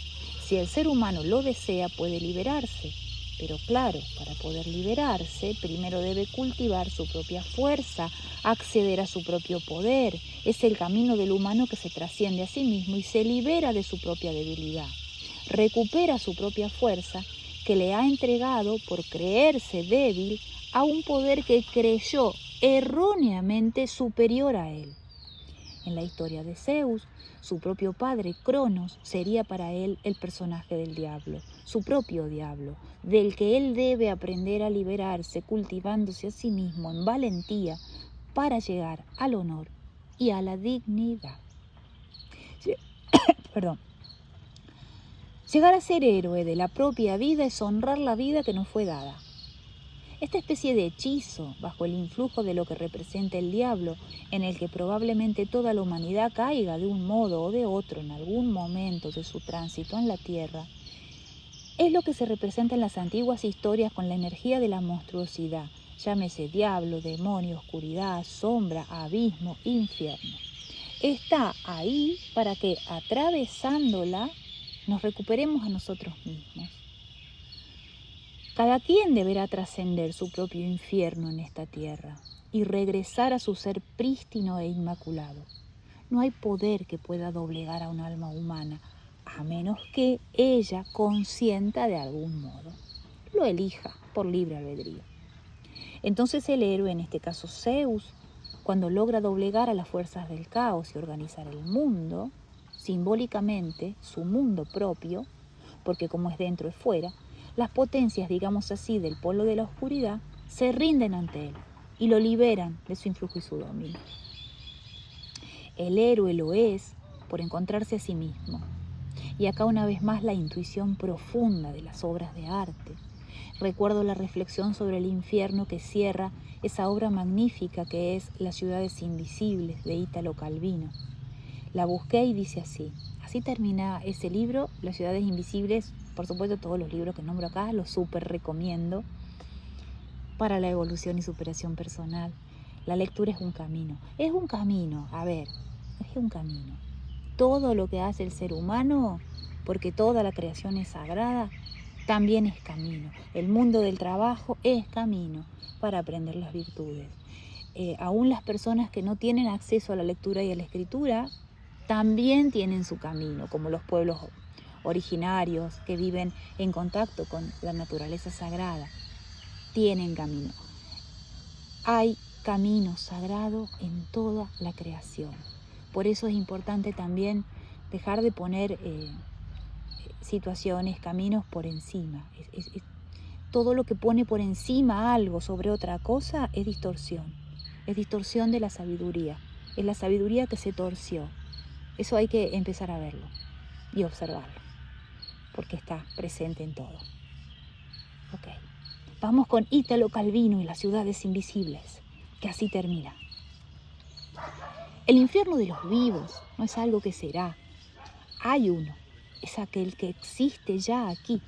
Si el ser humano lo desea, puede liberarse, pero claro, para poder liberarse, primero debe cultivar su propia fuerza, acceder a su propio poder. Es el camino del humano que se trasciende a sí mismo y se libera de su propia debilidad. Recupera su propia fuerza que le ha entregado por creerse débil a un poder que creyó erróneamente superior a él. En la historia de Zeus, su propio padre, Cronos, sería para él el personaje del diablo, su propio diablo, del que él debe aprender a liberarse cultivándose a sí mismo en valentía para llegar al honor y a la dignidad. Perdón. Llegar a ser héroe de la propia vida es honrar la vida que nos fue dada. Esta especie de hechizo, bajo el influjo de lo que representa el diablo, en el que probablemente toda la humanidad caiga de un modo o de otro en algún momento de su tránsito en la tierra, es lo que se representa en las antiguas historias con la energía de la monstruosidad, llámese diablo, demonio, oscuridad, sombra, abismo, infierno. Está ahí para que, atravesándola, nos recuperemos a nosotros mismos. Cada quien deberá trascender su propio infierno en esta tierra y regresar a su ser prístino e inmaculado. No hay poder que pueda doblegar a un alma humana, a menos que ella consienta de algún modo, lo elija por libre albedrío. Entonces el héroe, en este caso Zeus, cuando logra doblegar a las fuerzas del caos y organizar el mundo, simbólicamente su mundo propio, porque como es dentro es fuera, las potencias, digamos así, del polo de la oscuridad, se rinden ante él y lo liberan de su influjo y su dominio. El héroe lo es por encontrarse a sí mismo. Y acá una vez más la intuición profunda de las obras de arte. Recuerdo la reflexión sobre el infierno que cierra esa obra magnífica que es Las ciudades invisibles de Italo Calvino. La busqué y dice así. Así termina ese libro, Las ciudades invisibles. Por supuesto, todos los libros que nombro acá los súper recomiendo para la evolución y superación personal. La lectura es un camino. Es un camino, es un camino. Todo lo que hace el ser humano, porque toda la creación es sagrada, también es camino. El mundo del trabajo es camino para aprender las virtudes. Aún las personas que no tienen acceso a la lectura y a la escritura, también tienen su camino, como los pueblos originarios que viven en contacto con la naturaleza sagrada. Tienen camino. Hay camino sagrado en toda la creación. Por eso es importante también dejar de poner situaciones, caminos por encima. Todo lo que pone por encima algo sobre otra cosa es distorsión de la sabiduría. Es la sabiduría que se torció. Eso hay que empezar a verlo y observarlo, porque está presente en todo. Ok, vamos con Italo Calvino y las ciudades invisibles, que así termina. El infierno de los vivos no es algo que será. Hay uno, es aquel que existe ya aquí.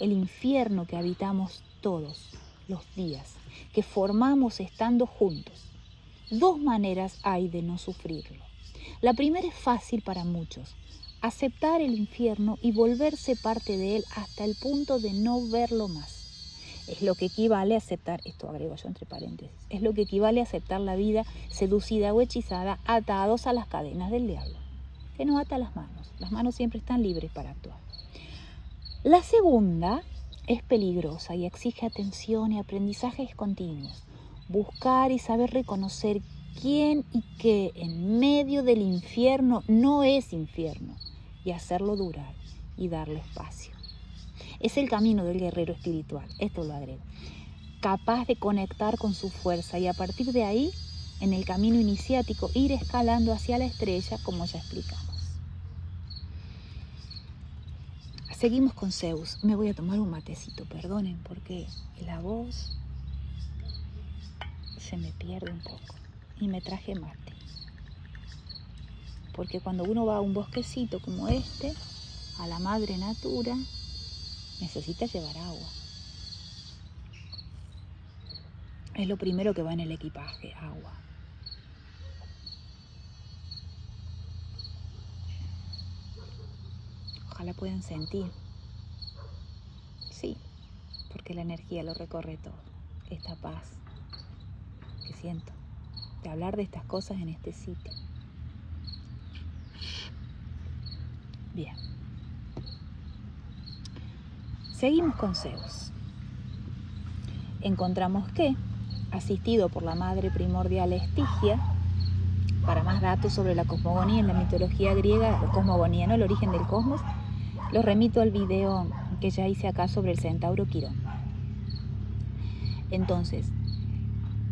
El infierno que habitamos todos los días, que formamos estando juntos. Dos maneras hay de no sufrirlo. La primera es fácil para muchos, aceptar el infierno y volverse parte de él hasta el punto de no verlo más. Es lo que equivale a aceptar, esto agrego yo entre paréntesis, es lo que equivale a aceptar la vida seducida o hechizada atados a las cadenas del diablo, que nos ata las manos siempre están libres para actuar. La segunda es peligrosa y exige atención y aprendizajes continuos, buscar y saber reconocer quién y qué en medio del infierno no es infierno y hacerlo durar y darle espacio. Es el camino del guerrero espiritual, esto lo agrego, capaz de conectar con su fuerza y a partir de ahí, en el camino iniciático, ir escalando hacia la estrella, como ya explicamos. Seguimos con Zeus. Me voy a tomar un matecito, perdonen, porque la voz se me pierde un poco. Y me traje mate. Porque cuando uno va a un bosquecito como este, a la madre natura, necesita llevar agua. Es lo primero que va en el equipaje, agua. Ojalá puedan sentir. Sí, porque la energía lo recorre todo. Esta paz que siento de hablar de estas cosas en este sitio. Bien. Seguimos con Zeus. Encontramos que, asistido por la madre primordial Estigia, Para más datos sobre la cosmogonía en la mitología griega, cosmogonía, ¿no? El origen del cosmos, los remito al video que ya hice acá sobre el centauro Quirón. Entonces,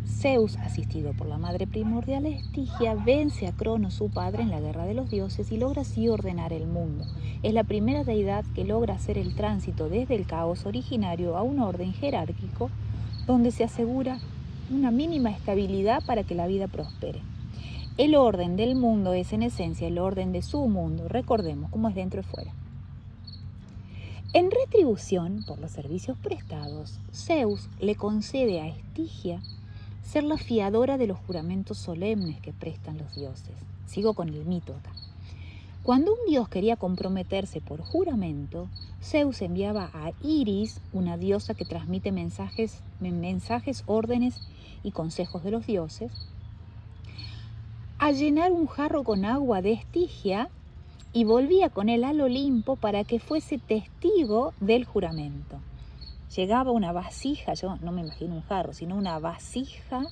Zeus, asistido por la madre primordial Estigia, vence a Cronos, su padre, en la guerra de los dioses y logra así ordenar el mundo. Es la primera deidad que logra hacer el tránsito desde el caos originario a un orden jerárquico donde se asegura una mínima estabilidad para que la vida prospere. El orden del mundo es en esencia el orden de su mundo, recordemos cómo es dentro y fuera. En retribución por los servicios prestados, Zeus le concede a Estigia ser la fiadora de los juramentos solemnes que prestan los dioses. Sigo con el mito acá. Cuando un dios quería comprometerse por juramento, Zeus enviaba a Iris, una diosa que transmite mensajes, órdenes y consejos de los dioses, a llenar un jarro con agua de Estigia y volvía con él al Olimpo para que fuese testigo del juramento. Llegaba una vasija, yo no me imagino un jarro, sino una vasija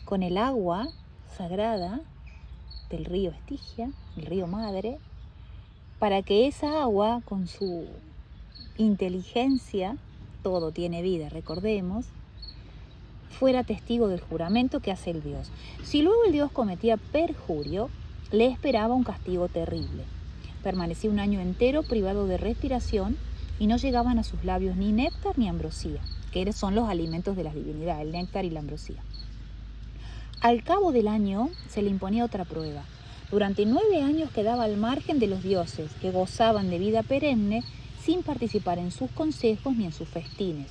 con el agua sagrada del río Estigia, el río madre, para que esa agua, con su inteligencia, todo tiene vida, recordemos, fuera testigo del juramento que hace el dios. Si luego el dios cometía perjurio, le esperaba un castigo terrible. Permanecía un año entero privado de respiración y no llegaban a sus labios ni néctar ni ambrosía, que son los alimentos de las divinidades, el néctar y la ambrosía. Al cabo del año se le imponía otra prueba. Durante 9 años quedaba al margen de los dioses, que gozaban de vida perenne sin participar en sus consejos ni en sus festines.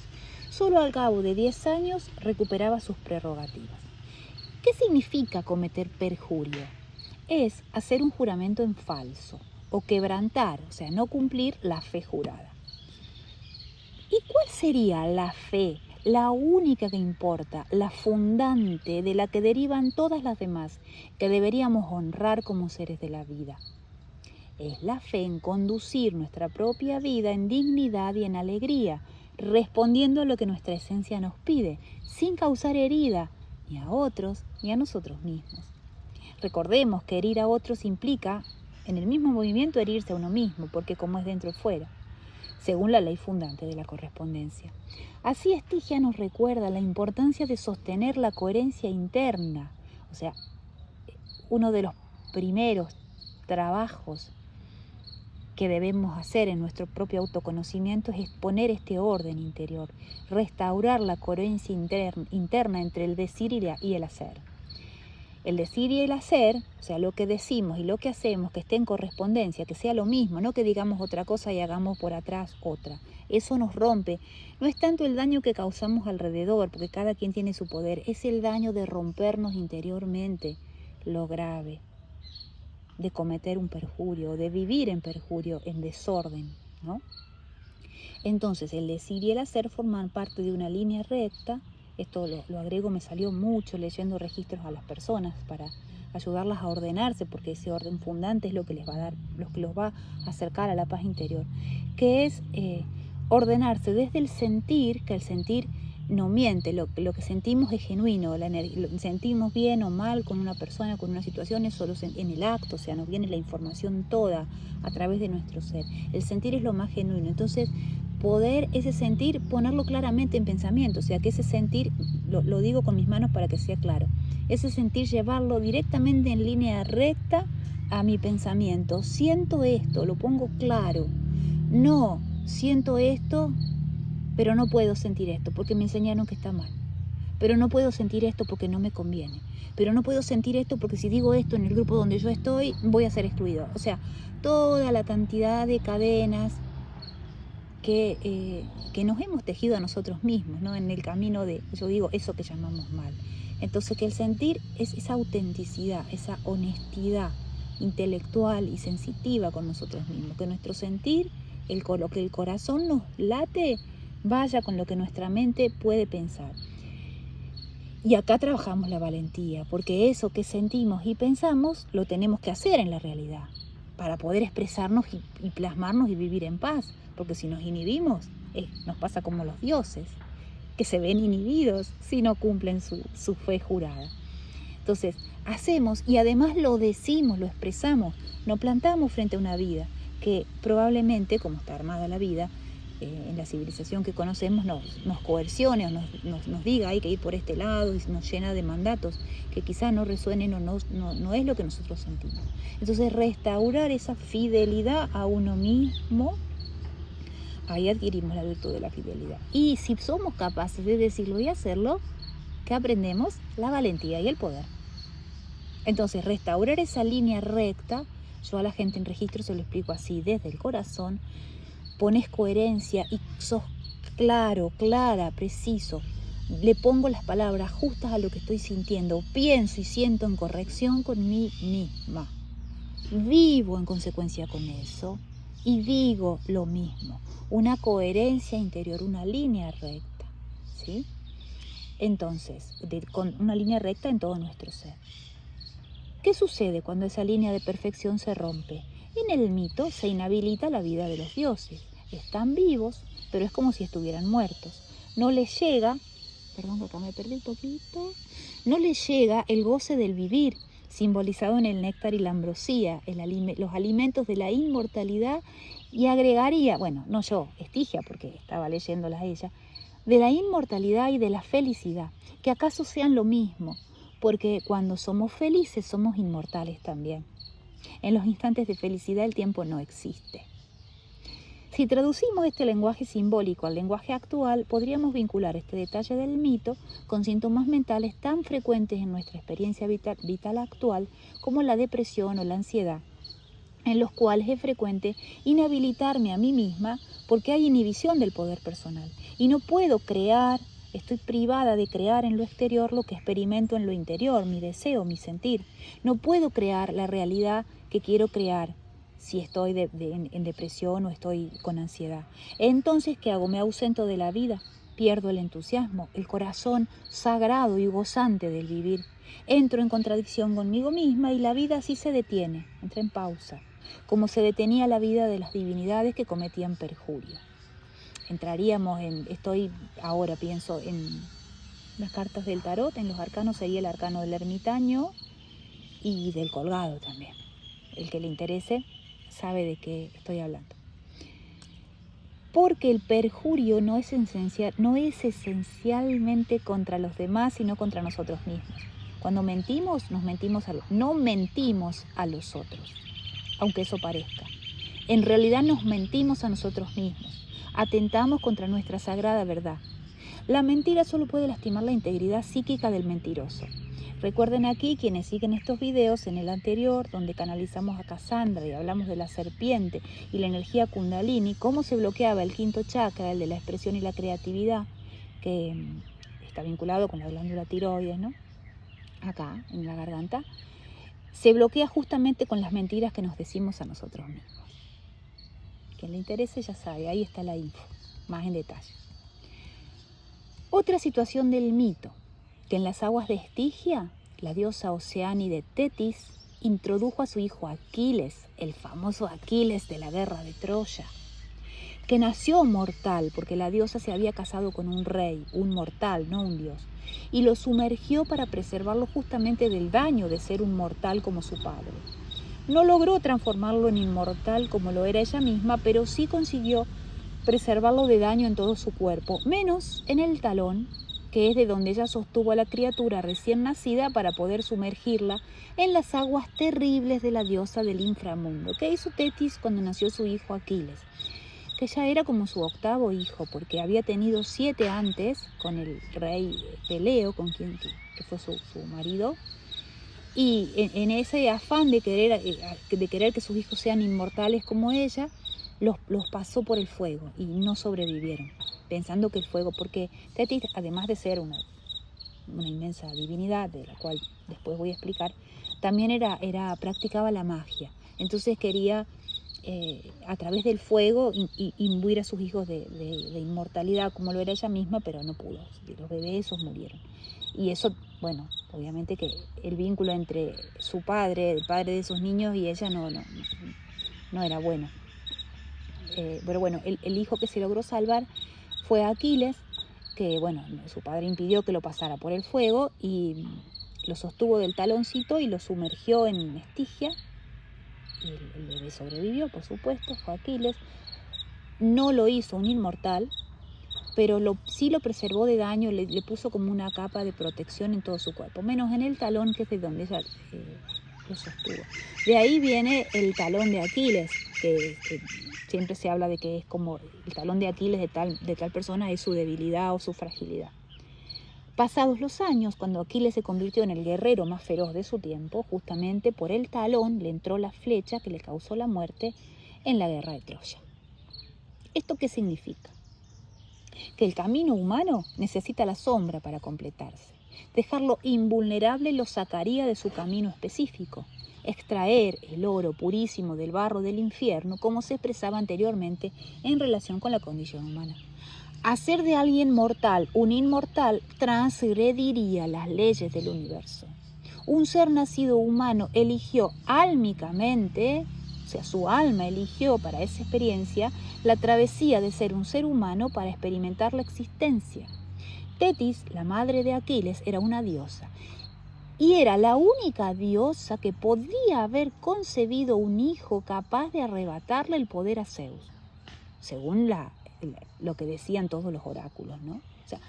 Solo al cabo de 10 años recuperaba sus prerrogativas. ¿Qué significa cometer perjurio? Es hacer un juramento en falso o quebrantar, o sea, no cumplir la fe jurada. ¿Y cuál sería la fe, la única que importa, la fundante de la que derivan todas las demás, que deberíamos honrar como seres de la vida? Es la fe en conducir nuestra propia vida en dignidad y en alegría, respondiendo a lo que nuestra esencia nos pide, sin causar herida ni a otros ni a nosotros mismos. Recordemos que herir a otros implica, en el mismo movimiento, herirse a uno mismo, porque como es dentro y fuera, según la ley fundante de la correspondencia. Así Estigia nos recuerda la importancia de sostener la coherencia interna, o sea, uno de los primeros trabajos que debemos hacer en nuestro propio autoconocimiento es poner este orden interior, restaurar la coherencia interna entre el decir y el hacer. El decir y el hacer, o sea, lo que decimos y lo que hacemos, que esté en correspondencia, que sea lo mismo, no que digamos otra cosa y hagamos por atrás otra. Eso nos rompe. No es tanto el daño que causamos alrededor, porque cada quien tiene su poder, es el daño de rompernos interiormente, lo grave, de cometer un perjurio, de vivir en perjurio, en desorden, ¿no? Entonces, el decir y el hacer forman parte de una línea recta. Esto lo agrego, me salió mucho leyendo registros a las personas para ayudarlas a ordenarse, porque ese orden fundante es lo que les va a dar, lo que los va a acercar a la paz interior, que es ordenarse desde el sentir, que el sentir no miente, lo que sentimos es genuino, lo sentimos bien o mal con una persona, con una situación, es solo en el acto, o sea, nos viene la información toda a través de nuestro ser. El sentir es lo más genuino, entonces poder ese sentir ponerlo claramente en pensamiento, o sea, que ese sentir, lo digo con mis manos para que sea claro, ese sentir llevarlo directamente en línea recta a mi pensamiento. Siento esto, lo pongo claro, no siento esto, pero no puedo sentir esto porque me enseñaron que está mal, pero no puedo sentir esto porque no me conviene, pero no puedo sentir esto porque si digo esto en el grupo donde yo estoy voy a ser excluido. O sea, toda la cantidad de cadenas que nos hemos tejido a nosotros mismos, ¿no? En el camino de, yo digo, eso que llamamos mal. Entonces, que el sentir es esa autenticidad, esa honestidad intelectual y sensitiva con nosotros mismos, que nuestro sentir, lo que el corazón nos late, vaya con lo que nuestra mente puede pensar. Y acá trabajamos la valentía, porque eso que sentimos y pensamos lo tenemos que hacer en la realidad, para poder expresarnos y plasmarnos y vivir en paz. Porque si nos inhibimos, nos pasa como los dioses, que se ven inhibidos si no cumplen su fe jurada. Entonces, hacemos y además lo decimos, lo expresamos, nos plantamos frente a una vida que probablemente, como está armada la vida, en la civilización que conocemos, nos coercione o nos diga hay que ir por este lado y nos llena de mandatos que quizás no resuenen o no es lo que nosotros sentimos. Entonces, restaurar esa fidelidad a uno mismo, ahí adquirimos la virtud de la fidelidad. Y si somos capaces de decirlo y hacerlo, ¿qué aprendemos? La valentía y el poder. Entonces, restaurar esa línea recta, yo a la gente en registro se lo explico así, desde el corazón, pones coherencia y sos claro, clara, preciso. Le pongo las palabras justas a lo que estoy sintiendo, pienso y siento en corrección con mí misma. Vivo en consecuencia con eso y digo lo mismo. Una coherencia interior, una línea recta, ¿sí? Entonces, con una línea recta en todo nuestro ser. ¿Qué sucede cuando esa línea de perfección se rompe? En el mito se inhabilita la vida de los dioses. Están vivos, pero es como si estuvieran muertos. No les llega, perdón que acá me perdí un poquito, no les llega el goce del vivir, simbolizado en el néctar y la ambrosía, los alimentos de la inmortalidad, y agregaría, bueno, no yo, Estigia, porque estaba leyéndolas a ella, de la inmortalidad y de la felicidad, que acaso sean lo mismo, porque cuando somos felices somos inmortales también. En los instantes de felicidad el tiempo no existe. Si traducimos este lenguaje simbólico al lenguaje actual, podríamos vincular este detalle del mito con síntomas mentales tan frecuentes en nuestra experiencia vital actual como la depresión o la ansiedad, en los cuales es frecuente inhabilitarme a mí misma porque hay inhibición del poder personal y no puedo crear, estoy privada de crear en lo exterior lo que experimento en lo interior, mi deseo, mi sentir. No puedo crear la realidad que quiero crear si estoy en depresión o estoy con ansiedad. Entonces, ¿qué hago? Me ausento de la vida, pierdo el entusiasmo, el corazón sagrado y gozante del vivir. Entro en contradicción conmigo misma y la vida así se detiene, entra en pausa, como se detenía la vida de las divinidades que cometían perjurio. Pienso en las cartas del tarot, en los arcanos sería el arcano del ermitaño y del colgado también. El que le interese sabe de qué estoy hablando. Porque el perjurio no es esencialmente contra los demás, sino contra nosotros mismos. Cuando mentimos, no mentimos a los otros, aunque eso parezca. En realidad nos mentimos a nosotros mismos, atentamos contra nuestra sagrada verdad. La mentira solo puede lastimar la integridad psíquica del mentiroso. Recuerden aquí, quienes siguen estos videos, en el anterior, donde canalizamos a Cassandra y hablamos de la serpiente y la energía kundalini, cómo se bloqueaba el quinto chakra, el de la expresión y la creatividad, que está vinculado con la glándula tiroides, ¿no? Acá, en la garganta, se bloquea justamente con las mentiras que nos decimos a nosotros mismos. Quien le interese ya sabe, ahí está la info, más en detalle. Otra situación del mito, que en las aguas de Estigia, la diosa Oceánide Tetis introdujo a su hijo Aquiles, el famoso Aquiles de la guerra de Troya, que nació mortal porque la diosa se había casado con un rey, un mortal, no un dios, y lo sumergió para preservarlo justamente del daño de ser un mortal como su padre. No logró transformarlo en inmortal como lo era ella misma, pero sí consiguió preservarlo de daño en todo su cuerpo, menos en el talón, que es de donde ella sostuvo a la criatura recién nacida para poder sumergirla en las aguas terribles de la diosa del inframundo. ¿Qué hizo Tetis cuando nació su hijo Aquiles? Que ya era como su octavo hijo, porque había tenido 7 antes con el rey Peleo, que fue su marido, y en ese afán de querer que sus hijos sean inmortales como ella, los pasó por el fuego y no sobrevivieron, pensando que el fuego, porque Tetis, además de ser una inmensa divinidad, de la cual después voy a explicar, también practicaba la magia. Entonces quería, a través del fuego, imbuir a sus hijos de inmortalidad, como lo era ella misma, pero no pudo. Los bebés esos murieron. Y eso, bueno, obviamente que el vínculo entre su padre, el padre de esos niños, y ella no era bueno. Pero bueno, el hijo que se logró salvar fue Aquiles, que bueno, su padre impidió que lo pasara por el fuego y lo sostuvo del taloncito y lo sumergió en Estigia. Y el bebé sobrevivió, por supuesto, fue Aquiles. No lo hizo un inmortal, pero sí lo preservó de daño, le puso como una capa de protección en todo su cuerpo, menos en el talón, que es de donde ella lo sostuvo. De ahí viene el talón de Aquiles, que siempre se habla de que es como el talón de Aquiles de tal persona es su debilidad o su fragilidad. Pasados los años, cuando Aquiles se convirtió en el guerrero más feroz de su tiempo, justamente por el talón le entró la flecha que le causó la muerte en la guerra de Troya. ¿Esto qué significa? Que el camino humano necesita la sombra para completarse. Dejarlo invulnerable lo sacaría de su camino específico. Extraer el oro purísimo del barro del infierno, como se expresaba anteriormente en relación con la condición humana. Hacer de alguien mortal un inmortal transgrediría las leyes del universo. Un ser nacido humano eligió álmicamente, o sea, su alma eligió para esa experiencia la travesía de ser un ser humano para experimentar la existencia. Tetis, la madre de Aquiles, era una diosa y era la única diosa que podía haber concebido un hijo capaz de arrebatarle el poder a Zeus, según lo que decían todos los oráculos, ¿no? O sea,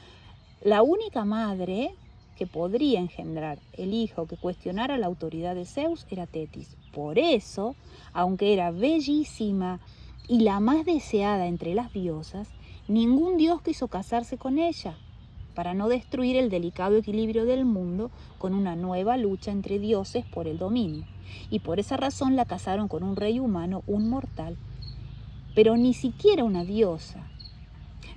la única madre que podría engendrar el hijo que cuestionara la autoridad de Zeus era Tetis. Por eso, aunque era bellísima y la más deseada entre las diosas, ningún dios quiso casarse con ella, para no destruir el delicado equilibrio del mundo con una nueva lucha entre dioses por el dominio. Y por esa razón la casaron con un rey humano, un mortal, pero ni siquiera una diosa,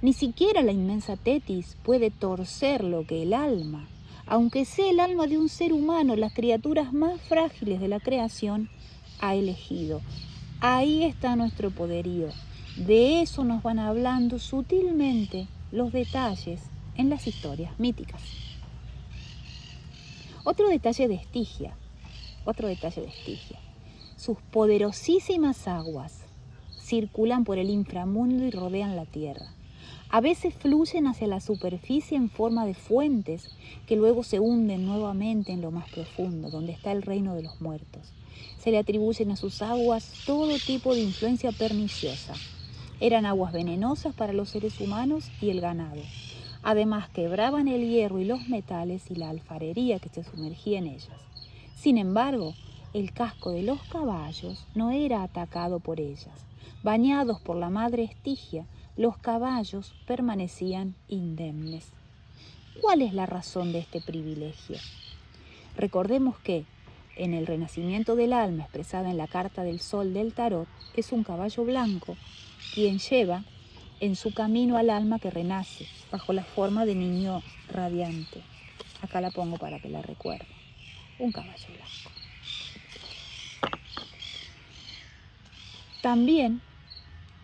ni siquiera la inmensa Tetis puede torcer lo que el alma, aunque sea el alma de un ser humano, las criaturas más frágiles de la creación, ha elegido. Ahí está nuestro poderío. De eso nos van hablando sutilmente los detalles en las historias míticas. Otro detalle de Estigia. Sus poderosísimas aguas circulan por el inframundo y rodean la tierra. A veces fluyen hacia la superficie en forma de fuentes que luego se hunden nuevamente en lo más profundo, donde está el reino de los muertos. Se le atribuyen a sus aguas todo tipo de influencia perniciosa. Eran aguas venenosas para los seres humanos y el ganado. Además, quebraban el hierro y los metales y la alfarería que se sumergía en ellas. Sin embargo, el casco de los caballos no era atacado por ellas. Bañados por la madre Estigia, los caballos permanecían indemnes. ¿Cuál es la razón de este privilegio? Recordemos que en el renacimiento del alma expresada en la carta del sol del tarot es un caballo blanco quien lleva en su camino al alma que renace bajo la forma de niño radiante. Acá la pongo para que la recuerde. Un caballo blanco. También,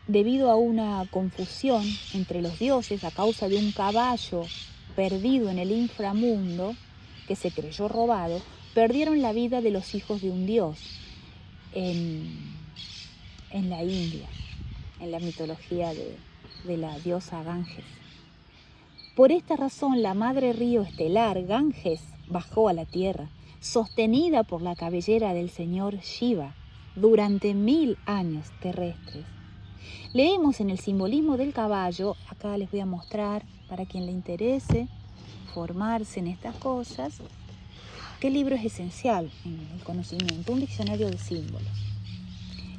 debido a una confusión entre los dioses a causa de un caballo perdido en el inframundo que se creyó robado, perdieron la vida de los hijos de un dios en la India, en la mitología de la diosa Ganges. Por esta razón, la madre río estelar Ganges bajó a la tierra, sostenida por la cabellera del señor Shiva, durante 1000 años terrestres. Leemos en el simbolismo del caballo, acá les voy a mostrar, para quien le interese formarse en estas cosas, qué libro es esencial en el conocimiento, un diccionario de símbolos.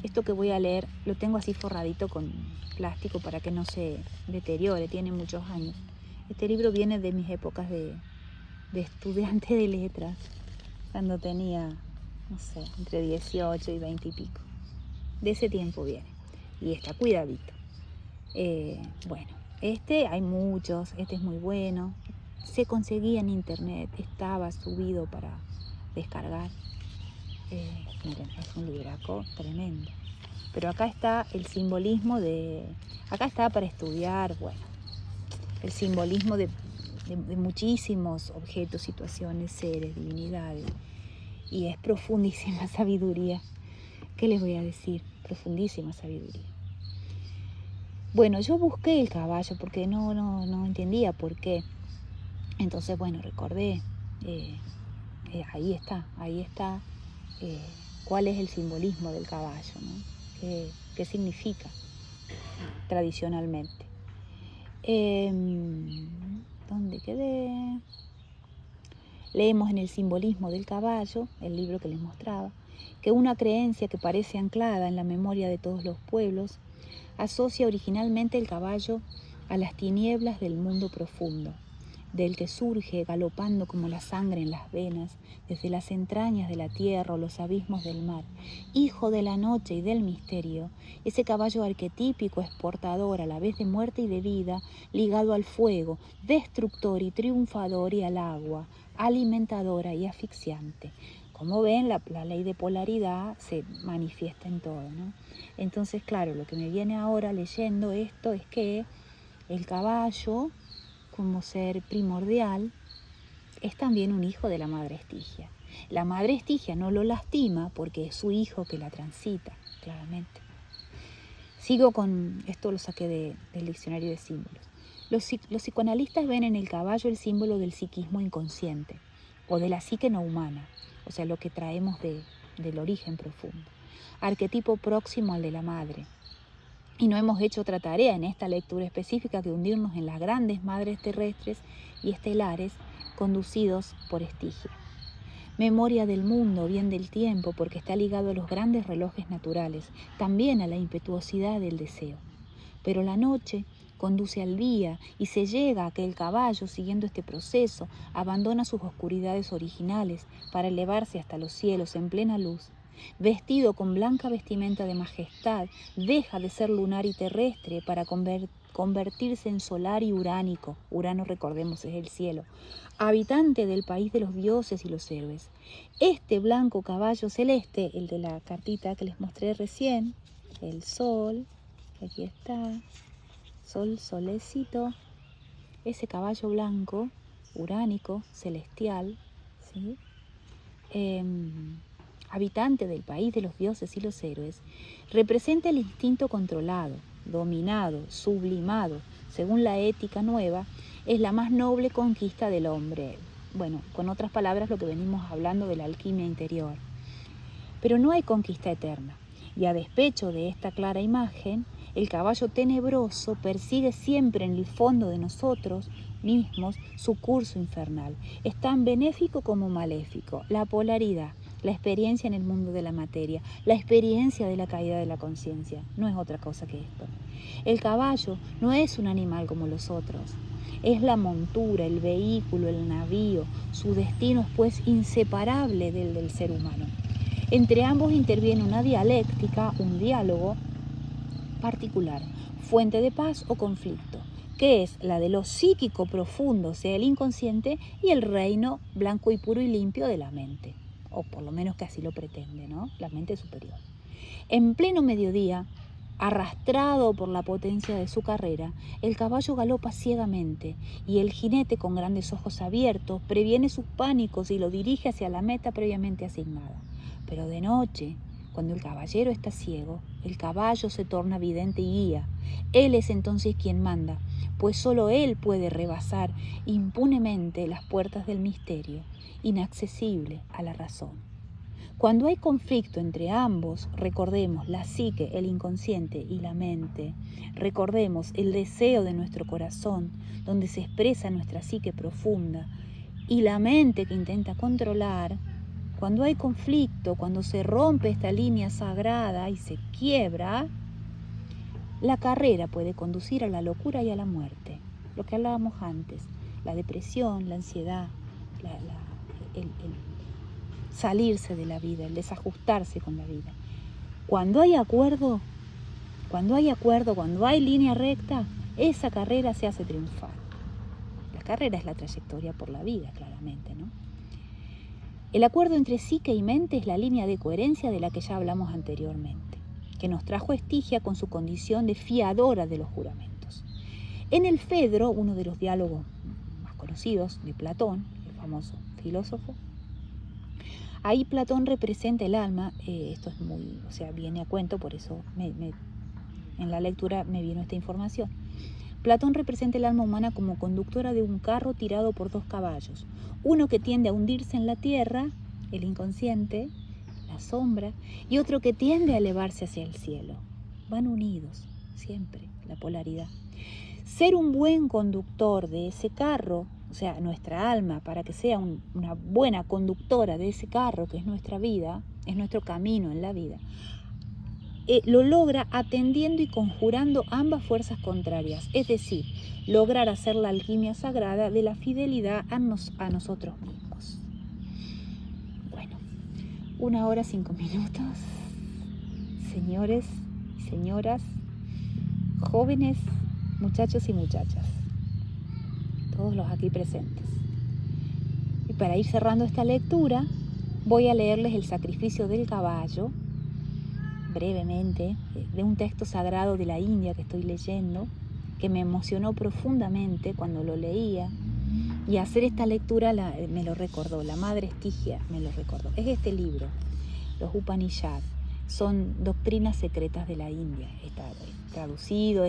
Esto que voy a leer lo tengo así forradito con plástico para que no se deteriore, tiene muchos años. Este libro viene de mis épocas de estudiante de letras, cuando tenía, no sé, entre 18 y 20 y pico. De ese tiempo viene y está cuidadito. Bueno, hay muchos, este es muy bueno. Se conseguía en internet, estaba subido para descargar. Miren, es un libraco tremendo. Pero acá está el simbolismo acá está para estudiar, bueno, el simbolismo de muchísimos objetos, situaciones, seres, divinidades. Y es profundísima sabiduría. ¿Qué les voy a decir? Profundísima sabiduría. Bueno, yo busqué el caballo porque no entendía por qué. Entonces, bueno, recordé ahí está cuál es el simbolismo del caballo, ¿no? ¿Qué significa tradicionalmente? ¿Dónde quedé? Leemos en el simbolismo del caballo, el libro que les mostraba, que una creencia que parece anclada en la memoria de todos los pueblos asocia originalmente el caballo a las tinieblas del mundo profundo, del que surge galopando como la sangre en las venas, desde las entrañas de la tierra o los abismos del mar, hijo de la noche y del misterio, ese caballo arquetípico es portador a la vez de muerte y de vida, ligado al fuego, destructor y triunfador, y al agua, alimentadora y asfixiante. Como ven, la ley de polaridad se manifiesta en todo, ¿no? Entonces, claro, lo que me viene ahora leyendo esto es que el caballo, como ser primordial, es también un hijo de la madre Estigia. La madre Estigia no lo lastima porque es su hijo que la transita, claramente. Sigo con, esto lo saqué del diccionario de símbolos. Los psicoanalistas ven en el caballo el símbolo del psiquismo inconsciente o de la psique no humana, o sea, lo que traemos del origen profundo. Arquetipo próximo al de la madre. Y no hemos hecho otra tarea en esta lectura específica que hundirnos en las grandes madres terrestres y estelares conducidos por Estigia. Memoria del mundo, bien del tiempo, porque está ligado a los grandes relojes naturales, también a la impetuosidad del deseo. Pero la noche conduce al día y se llega a que el caballo, siguiendo este proceso, abandona sus oscuridades originales para elevarse hasta los cielos en plena luz. Vestido con blanca vestimenta de majestad, deja de ser lunar y terrestre para convertirse en solar y uránico. Urano, recordemos, es el cielo. Habitante del país de los dioses y los héroes. Este blanco caballo celeste, el de la cartita que les mostré recién, el sol, que aquí está, sol, solecito, ese caballo blanco, uránico, celestial, ¿sí? Habitante del país de los dioses y los héroes, representa el instinto controlado, dominado, sublimado, según la ética nueva, es la más noble conquista del hombre. Bueno, con otras palabras, lo que venimos hablando de la alquimia interior. Pero no hay conquista eterna, y a despecho de esta clara imagen, el caballo tenebroso persigue siempre en el fondo de nosotros mismos su curso infernal. Es tan benéfico como maléfico, la polaridad, la experiencia en el mundo de la materia, la experiencia de la caída de la conciencia, no es otra cosa que esto. El caballo no es un animal como los otros, es la montura, el vehículo, el navío, su destino es pues inseparable del ser humano. Entre ambos interviene una dialéctica, un diálogo particular, fuente de paz o conflicto, que es la de lo psíquico profundo, o sea, el inconsciente, y el reino blanco y puro y limpio de la mente, o por lo menos que así lo pretende, ¿no? La mente superior. En pleno mediodía, arrastrado por la potencia de su carrera, el caballo galopa ciegamente y el jinete, con grandes ojos abiertos, previene sus pánicos y lo dirige hacia la meta previamente asignada. Pero de noche, cuando el caballero está ciego, el caballo se torna vidente y guía. Él es entonces quien manda, pues solo él puede rebasar impunemente las puertas del misterio, inaccesible a la razón. Cuando hay conflicto entre ambos, recordemos la psique, el inconsciente y la mente. Recordemos el deseo de nuestro corazón, donde se expresa nuestra psique profunda, y la mente que intenta controlar. Cuando hay conflicto, cuando se rompe esta línea sagrada y se quiebra, la carrera puede conducir a la locura y a la muerte. Lo que hablábamos antes, la depresión, la ansiedad, el salirse de la vida, el desajustarse con la vida. Cuando hay acuerdo, cuando hay línea recta, esa carrera se hace triunfar. La carrera es la trayectoria por la vida, claramente, ¿no? El acuerdo entre psique y mente es la línea de coherencia de la que ya hablamos anteriormente, que nos trajo Estigia con su condición de fiadora de los juramentos. En el Fedro, uno de los diálogos más conocidos de Platón, el famoso filósofo, ahí Platón representa el alma, esto es muy, viene a cuento, por eso en la lectura me vino esta información. Platón representa el alma humana como conductora de un carro tirado por dos caballos, uno que tiende a hundirse en la tierra, el inconsciente, la sombra, y otro que tiende a elevarse hacia el cielo. Van unidos, siempre, la polaridad. Ser un buen conductor de ese carro, o sea, nuestra alma, para que sea una buena conductora de ese carro que es nuestra vida, es nuestro camino en la vida, lo logra atendiendo y conjurando ambas fuerzas contrarias, es decir, lograr hacer la alquimia sagrada de la fidelidad a nosotros mismos. Bueno, 1 hora 5 minutos. Señores, señoras, jóvenes, muchachos y muchachas, todos los aquí presentes. Y para ir cerrando esta lectura, voy a leerles el sacrificio del caballo, brevemente, de un texto sagrado de la India que estoy leyendo, que me emocionó profundamente cuando lo leía, y hacer esta lectura me lo recordó, la Madre Estigia me lo recordó. Es este libro, los Upanishads, son doctrinas secretas de la India, está traducido,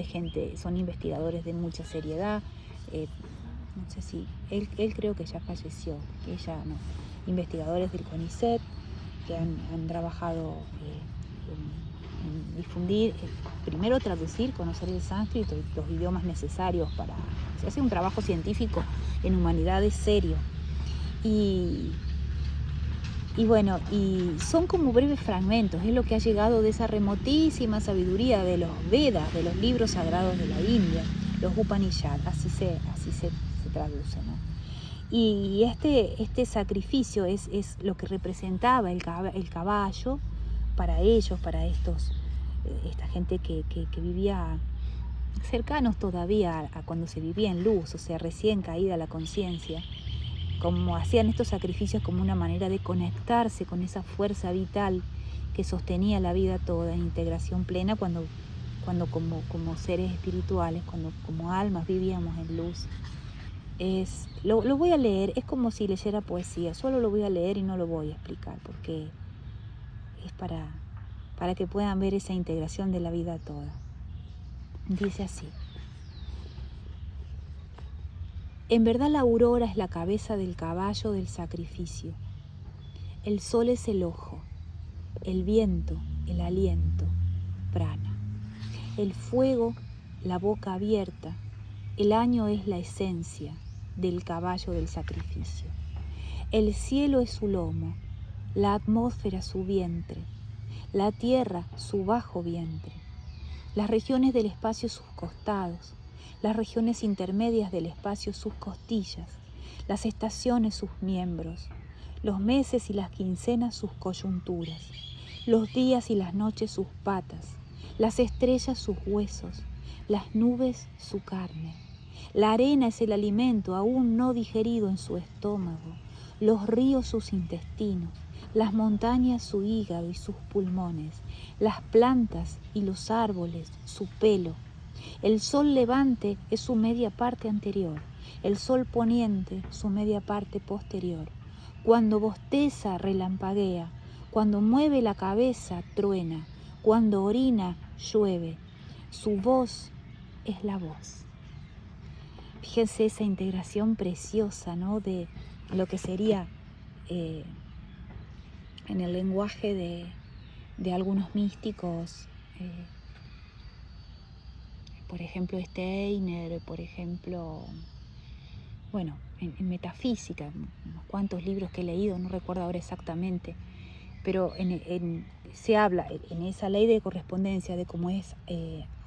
son investigadores de mucha seriedad, no sé si, él creo que ya falleció, ella no, investigadores del CONICET que han trabajado en difundir, primero traducir, conocer el sánscrito y los idiomas necesarios para hacer un trabajo científico en humanidades serio. Y bueno, y son como breves fragmentos, es lo que ha llegado de esa remotísima sabiduría de los Vedas, de los libros sagrados de la India, los Upanishads, así se traduce, ¿no? Y este sacrificio es lo que representaba el caballo para ellos, para esta gente que vivía cercanos todavía a cuando se vivía en luz, o sea, recién caída la conciencia, como hacían estos sacrificios como una manera de conectarse con esa fuerza vital que sostenía la vida toda en integración plena cuando como seres espirituales, cuando como almas vivíamos en luz. Lo voy a leer, es como si leyera poesía, solo lo voy a leer y no lo voy a explicar porque es para que puedan ver esa integración de la vida toda. Dice así: en verdad la aurora es la cabeza del caballo del sacrificio, el sol es el ojo, el viento, el aliento, prana, el fuego, la boca abierta, el año es la esencia del caballo del sacrificio. El cielo es su lomo, la atmósfera su vientre, la tierra su bajo vientre, las regiones del espacio sus costados, las regiones intermedias del espacio sus costillas, las estaciones sus miembros, los meses y las quincenas sus coyunturas, los días y las noches sus patas, las estrellas sus huesos, las nubes su carne. La arena es el alimento aún no digerido en su estómago, los ríos sus intestinos, las montañas su hígado y sus pulmones, las plantas y los árboles su pelo. El sol levante es su media parte anterior, el sol poniente su media parte posterior. Cuando bosteza relampaguea, cuando mueve la cabeza truena, cuando orina llueve. Su voz es la voz. Fíjense esa integración preciosa, ¿no?, de lo que sería en el lenguaje de algunos místicos, por ejemplo Steiner, por ejemplo, bueno, en metafísica, unos cuantos libros que he leído, no recuerdo ahora exactamente, pero se habla en esa ley de correspondencia de cómo es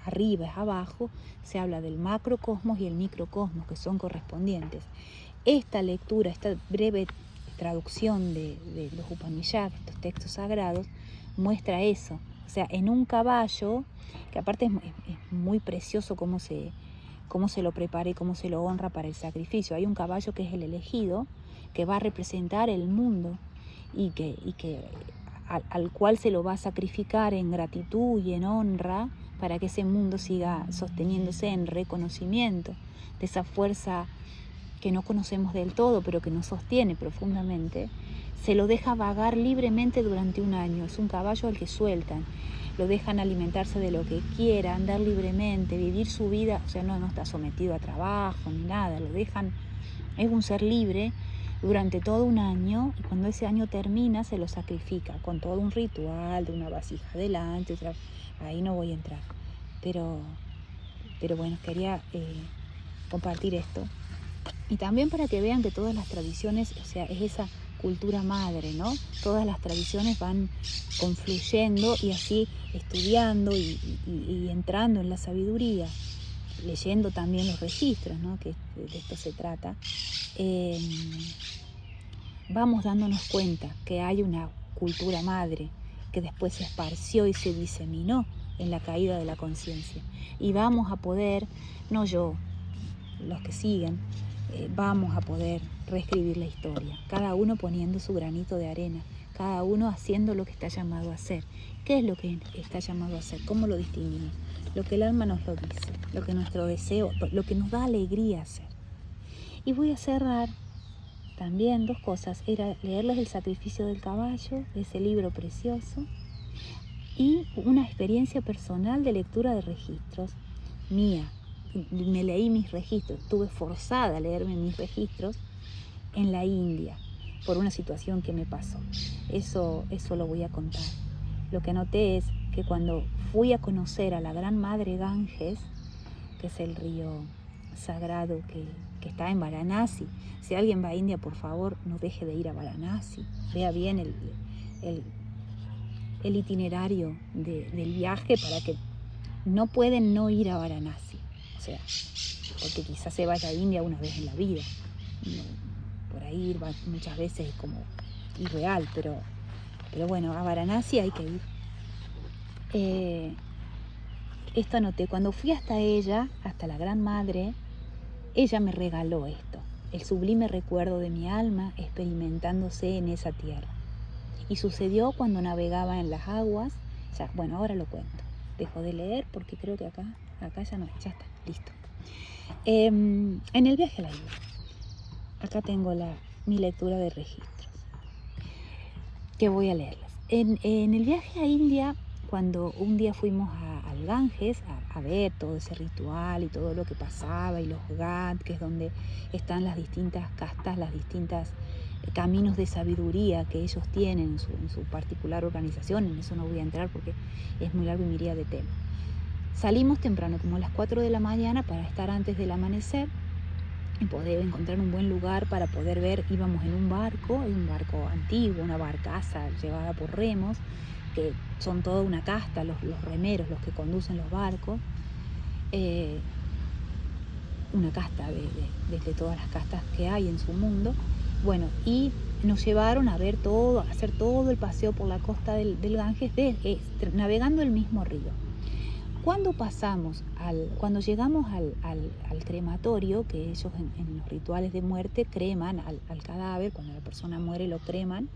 arriba es abajo, se habla del macrocosmos y el microcosmos, que son correspondientes. Esta lectura, esta breve traducción de los Upanishads, estos textos sagrados, muestra eso. O sea, en un caballo, que aparte es muy precioso cómo se lo prepara y cómo se lo honra para el sacrificio. Hay un caballo que es el elegido, que va a representar el mundo y que al cual se lo va a sacrificar en gratitud y en honra para que ese mundo siga sosteniéndose en reconocimiento de esa fuerza que no conocemos del todo, pero que nos sostiene profundamente. Se lo deja vagar libremente durante un año. Es un caballo al que sueltan. lo dejan alimentarse de lo que quiera, andar libremente, vivir su vida, o sea, no está sometido a trabajo ni nada, lo dejan, es un ser libre durante todo un año, y cuando ese año termina se lo sacrifica con todo un ritual de una vasija adelante, otra, ahí no voy a entrar, pero bueno, quería compartir esto. Y también para que vean que todas las tradiciones, o sea, es esa cultura madre, ¿no? Todas las tradiciones van confluyendo y así estudiando y entrando en la sabiduría, leyendo también los registros, ¿no? Que de esto se trata. Vamos dándonos cuenta que hay una cultura madre que después se esparció y se diseminó en la caída de la conciencia. Y vamos a poder, no yo, los que siguen, vamos a poder reescribir la historia, cada uno poniendo su granito de arena, cada uno haciendo lo que está llamado a hacer. ¿Qué es lo que está llamado a hacer? ¿Cómo lo distinguimos? Lo que el alma nos lo dice, lo que nuestro deseo, lo que nos da alegría hacer. Y voy a cerrar también 2 cosas, era leerles El sacrificio del caballo, ese libro precioso, y una experiencia personal de lectura de registros mía. Me leí mis registros, estuve forzada a leerme mis registros en la India por una situación que me pasó. Eso lo voy a contar. Lo que noté es que cuando fui a conocer a la Gran Madre Ganges, que es el río sagrado que está en Varanasi, si alguien va a India, por favor, no deje de ir a Varanasi, vea bien el itinerario del viaje, para que no pueden no ir a Varanasi. O sea, porque quizás se vaya a India una vez en la vida. No, por ahí ir muchas veces es como irreal, pero bueno, a Varanasi hay que ir. Esto anoté, cuando fui hasta ella, hasta la Gran Madre, ella me regaló esto, el sublime recuerdo de mi alma experimentándose en esa tierra. Y sucedió cuando navegaba en las aguas, ya, bueno, ahora lo cuento. Dejo de leer porque creo que acá ya no, ya está, listo. En el viaje a la India, acá tengo mi lectura de registros, que voy a leerles. En el viaje a India, cuando un día fuimos al Ganges a ver todo ese ritual y todo lo que pasaba, y los Ghat, que es donde están las distintas castas, las distintas caminos de sabiduría que ellos tienen en su particular organización, en eso no voy a entrar porque es muy largo y me iría de tema. Salimos temprano, como a las 4 de la mañana, para estar antes del amanecer y poder encontrar un buen lugar para poder ver. Íbamos en un barco antiguo, una barcaza llevada por remos, que son toda una casta, los remeros, los que conducen los barcos, una casta de todas las castas que hay en su mundo. Bueno, y nos llevaron a ver todo, a hacer todo el paseo por la costa del Ganges, navegando el mismo río. Cuando llegamos al crematorio, que ellos en los rituales de muerte creman al cadáver, cuando la persona muere lo creman,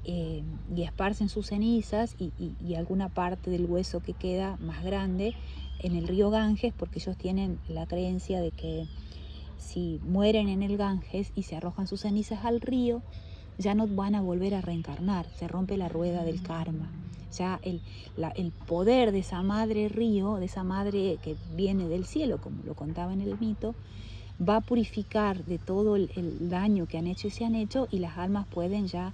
y esparcen sus cenizas y alguna parte del hueso que queda más grande en el río Ganges, porque ellos tienen la creencia de que si mueren en el Ganges y se arrojan sus cenizas al río, ya no van a volver a reencarnar, se rompe la rueda del karma. Ya el poder de esa madre río, de esa madre que viene del cielo, como lo contaba en el mito, va a purificar de todo el daño que han hecho y se han hecho, y las almas pueden ya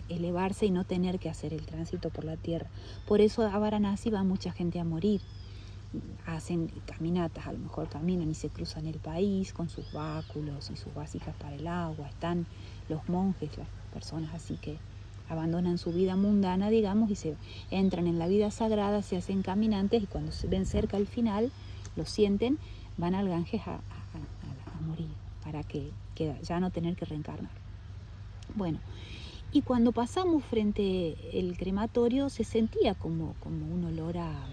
elevarse y no tener que hacer el tránsito por la tierra. Por eso a Varanasi va mucha gente a morir. Hacen caminatas, a lo mejor caminan y se cruzan el país con sus báculos y sus básicas para el agua. Están los monjes, las personas así que abandonan su vida mundana, digamos, y se entran en la vida sagrada, se hacen caminantes, y cuando se ven cerca al final, lo sienten, van al Ganges a morir, para que ya no tener que reencarnar. Bueno, y cuando pasamos frente al crematorio, se sentía como un olor a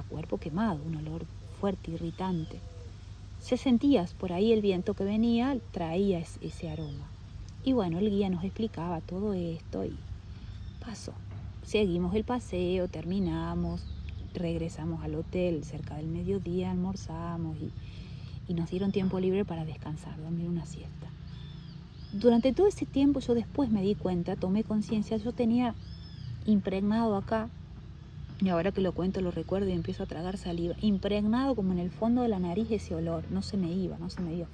cuerpo quemado, un olor fuerte, irritante. Se sentía por ahí, el viento que venía traía ese aroma. Y bueno, el guía nos explicaba todo esto y pasó. Seguimos el paseo, terminamos, regresamos al hotel cerca del mediodía, almorzamos y nos dieron tiempo libre para descansar, dormir una siesta. Durante todo ese tiempo yo después me di cuenta, tomé conciencia, yo tenía impregnado acá Y ahora que lo cuento lo recuerdo y empiezo a tragar saliva, impregnado como en el fondo de la nariz ese olor. No se me iba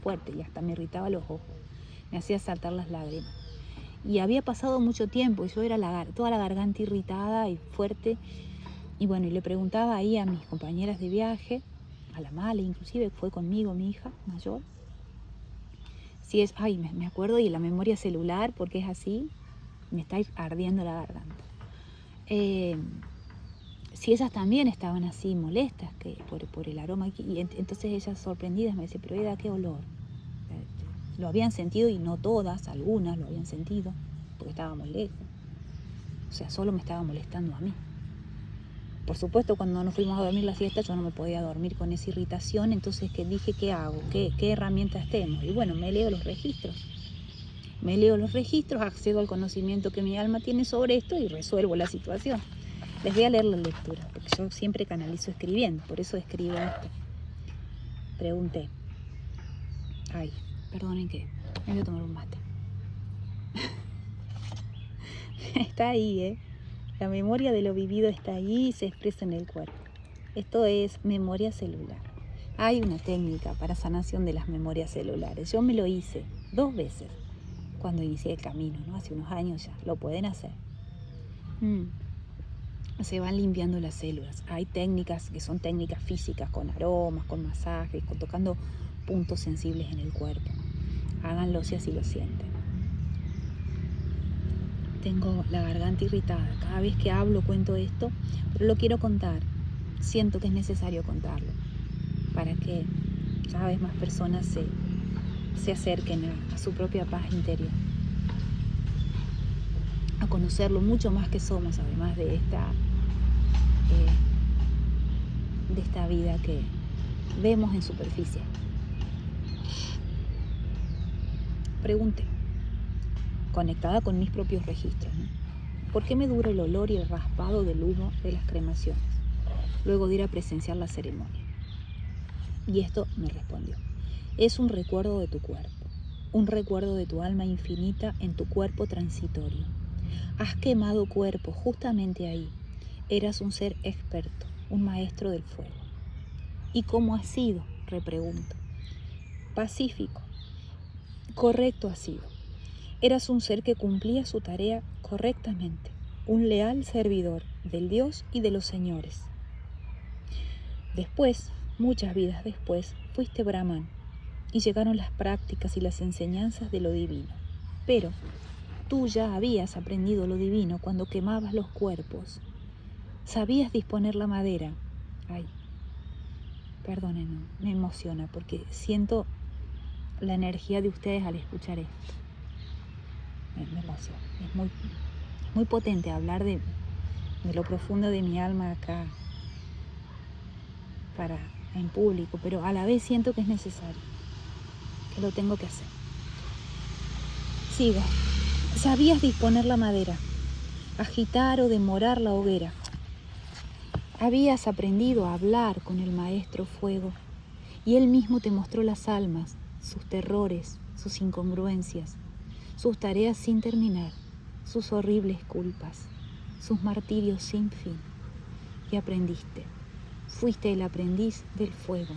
fuerte y hasta me irritaba los ojos, me hacía saltar las lágrimas. Y había pasado mucho tiempo y yo era toda la garganta irritada y fuerte. Y bueno, y le preguntaba ahí a mis compañeras de viaje, a la Male inclusive, fue conmigo mi hija mayor, si es, me acuerdo, y la memoria celular, porque es así, me está ardiendo la garganta. Si ellas también estaban así molestas por el aroma, y entonces ellas sorprendidas me dicen, pero Eda, ¿qué olor? Lo habían sentido y no todas, algunas lo habían sentido, porque estábamos lejos. O sea, solo me estaba molestando a mí. Por supuesto, cuando nos fuimos a dormir la siesta, yo no me podía dormir con esa irritación, entonces dije, ¿qué hago? ¿Qué herramientas tengo? Y bueno, me leo los registros. Accedo al conocimiento que mi alma tiene sobre esto y resuelvo la situación. Les voy a leer la lectura, porque yo siempre canalizo escribiendo, por eso escribo esto. Pregunté. Perdonen que me voy a tomar un mate. Está ahí, La memoria de lo vivido está ahí y se expresa en el cuerpo. Esto es memoria celular. Hay una técnica para sanación de las memorias celulares. Yo me lo hice 2 veces cuando inicié el camino, ¿no? Hace unos años ya. Lo pueden hacer. Se van limpiando las células. Hay técnicas que son técnicas físicas, con aromas, con masajes, tocando puntos sensibles en el cuerpo. Háganlo si así lo sienten. Tengo la garganta irritada. Cada vez que hablo cuento esto, pero lo quiero contar. Siento que es necesario contarlo para que cada vez más personas se acerquen a su propia paz interior, a conocer lo mucho más que somos, además de esta vida que vemos en superficie. Pregunté, conectada con mis propios registros, ¿no? ¿Por qué me dura el olor y el raspado del humo de las cremaciones luego de ir a presenciar la ceremonia? Y esto me respondió: es un recuerdo de tu cuerpo, un recuerdo de tu alma infinita en tu cuerpo transitorio. Has quemado cuerpo justamente ahí. Eras un ser experto, un maestro del fuego. ¿Y cómo has sido?, repregunto. Pacífico. Correcto has sido. Eras un ser que cumplía su tarea correctamente, un leal servidor del Dios y de los señores. Después, muchas vidas después, fuiste Brahman y llegaron las prácticas y las enseñanzas de lo divino. Pero tú ya habías aprendido lo divino cuando quemabas los cuerpos. Sabías disponer la madera. Perdónenme, me emociona porque siento la energía de ustedes al escuchar esto. Me emociona. Es muy potente hablar de lo profundo de mi alma acá en público, pero a la vez siento que es necesario, que lo tengo que hacer. Sigo. Sabías disponer la madera, agitar o demorar la hoguera. Habías aprendido a hablar con el maestro fuego y él mismo te mostró las almas, sus terrores, sus incongruencias, sus tareas sin terminar, sus horribles culpas, sus martirios sin fin. Y aprendiste. Fuiste el aprendiz del fuego.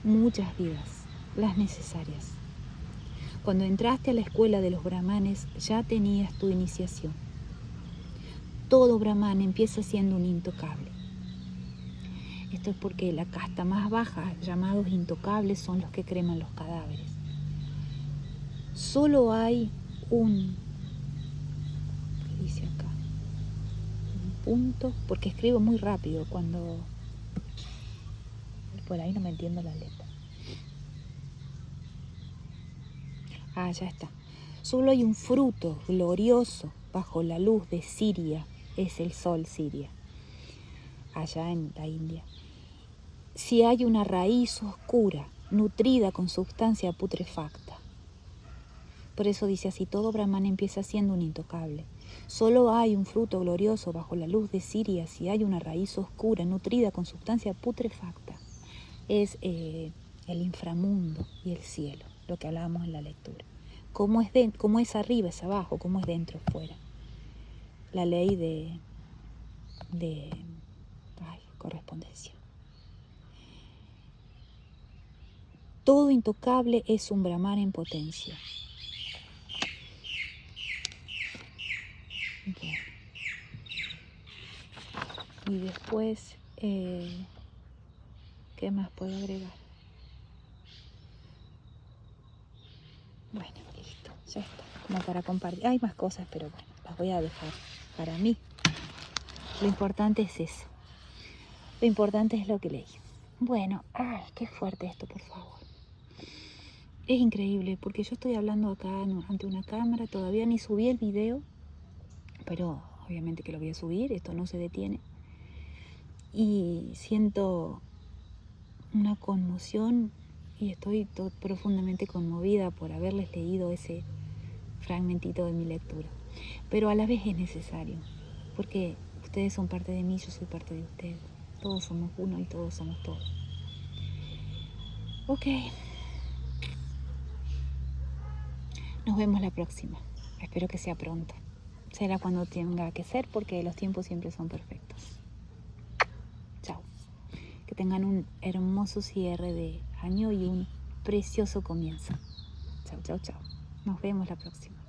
Muchas vidas, las necesarias. Cuando entraste a la escuela de los brahmanes ya tenías tu iniciación. Todo brahman empieza siendo un intocable. Esto es porque la casta más baja, llamados intocables, son los que creman los cadáveres. Solo hay ¿qué dice acá? Un punto, porque escribo muy rápido cuando por ahí no me entiendo la letra. Ya está. Solo hay un fruto glorioso bajo la luz de Siria, es el sol Siria, allá en la India. Si hay una raíz oscura, nutrida con sustancia putrefacta. Por eso dice así, todo brahman empieza siendo un intocable. Solo hay un fruto glorioso bajo la luz de Siria si hay una raíz oscura, nutrida con sustancia putrefacta. Es el inframundo y el cielo, lo que hablábamos en la lectura. Cómo es arriba, es abajo, cómo es dentro, fuera. La ley de correspondencia. Todo intocable es un Brahman en potencia. Bien. Y después, ¿qué más puedo agregar? Bueno, listo, ya está. Como para compartir. Hay más cosas, pero bueno, las voy a dejar para mí. Lo importante es eso. Lo importante es lo que leí. Bueno, ay, qué fuerte esto, por favor. Es increíble, porque yo estoy hablando acá ante una cámara, todavía ni subí el video, pero obviamente que lo voy a subir, esto no se detiene. Y siento una conmoción y estoy profundamente conmovida por haberles leído ese fragmentito de mi lectura. Pero a la vez es necesario, porque ustedes son parte de mí, yo soy parte de ustedes. Todos somos uno y todos somos todos. Ok. Nos vemos la próxima. Espero que sea pronto. Será cuando tenga que ser porque los tiempos siempre son perfectos. Chao. Que tengan un hermoso cierre de año y un precioso comienzo. Chao, chao, chao. Nos vemos la próxima.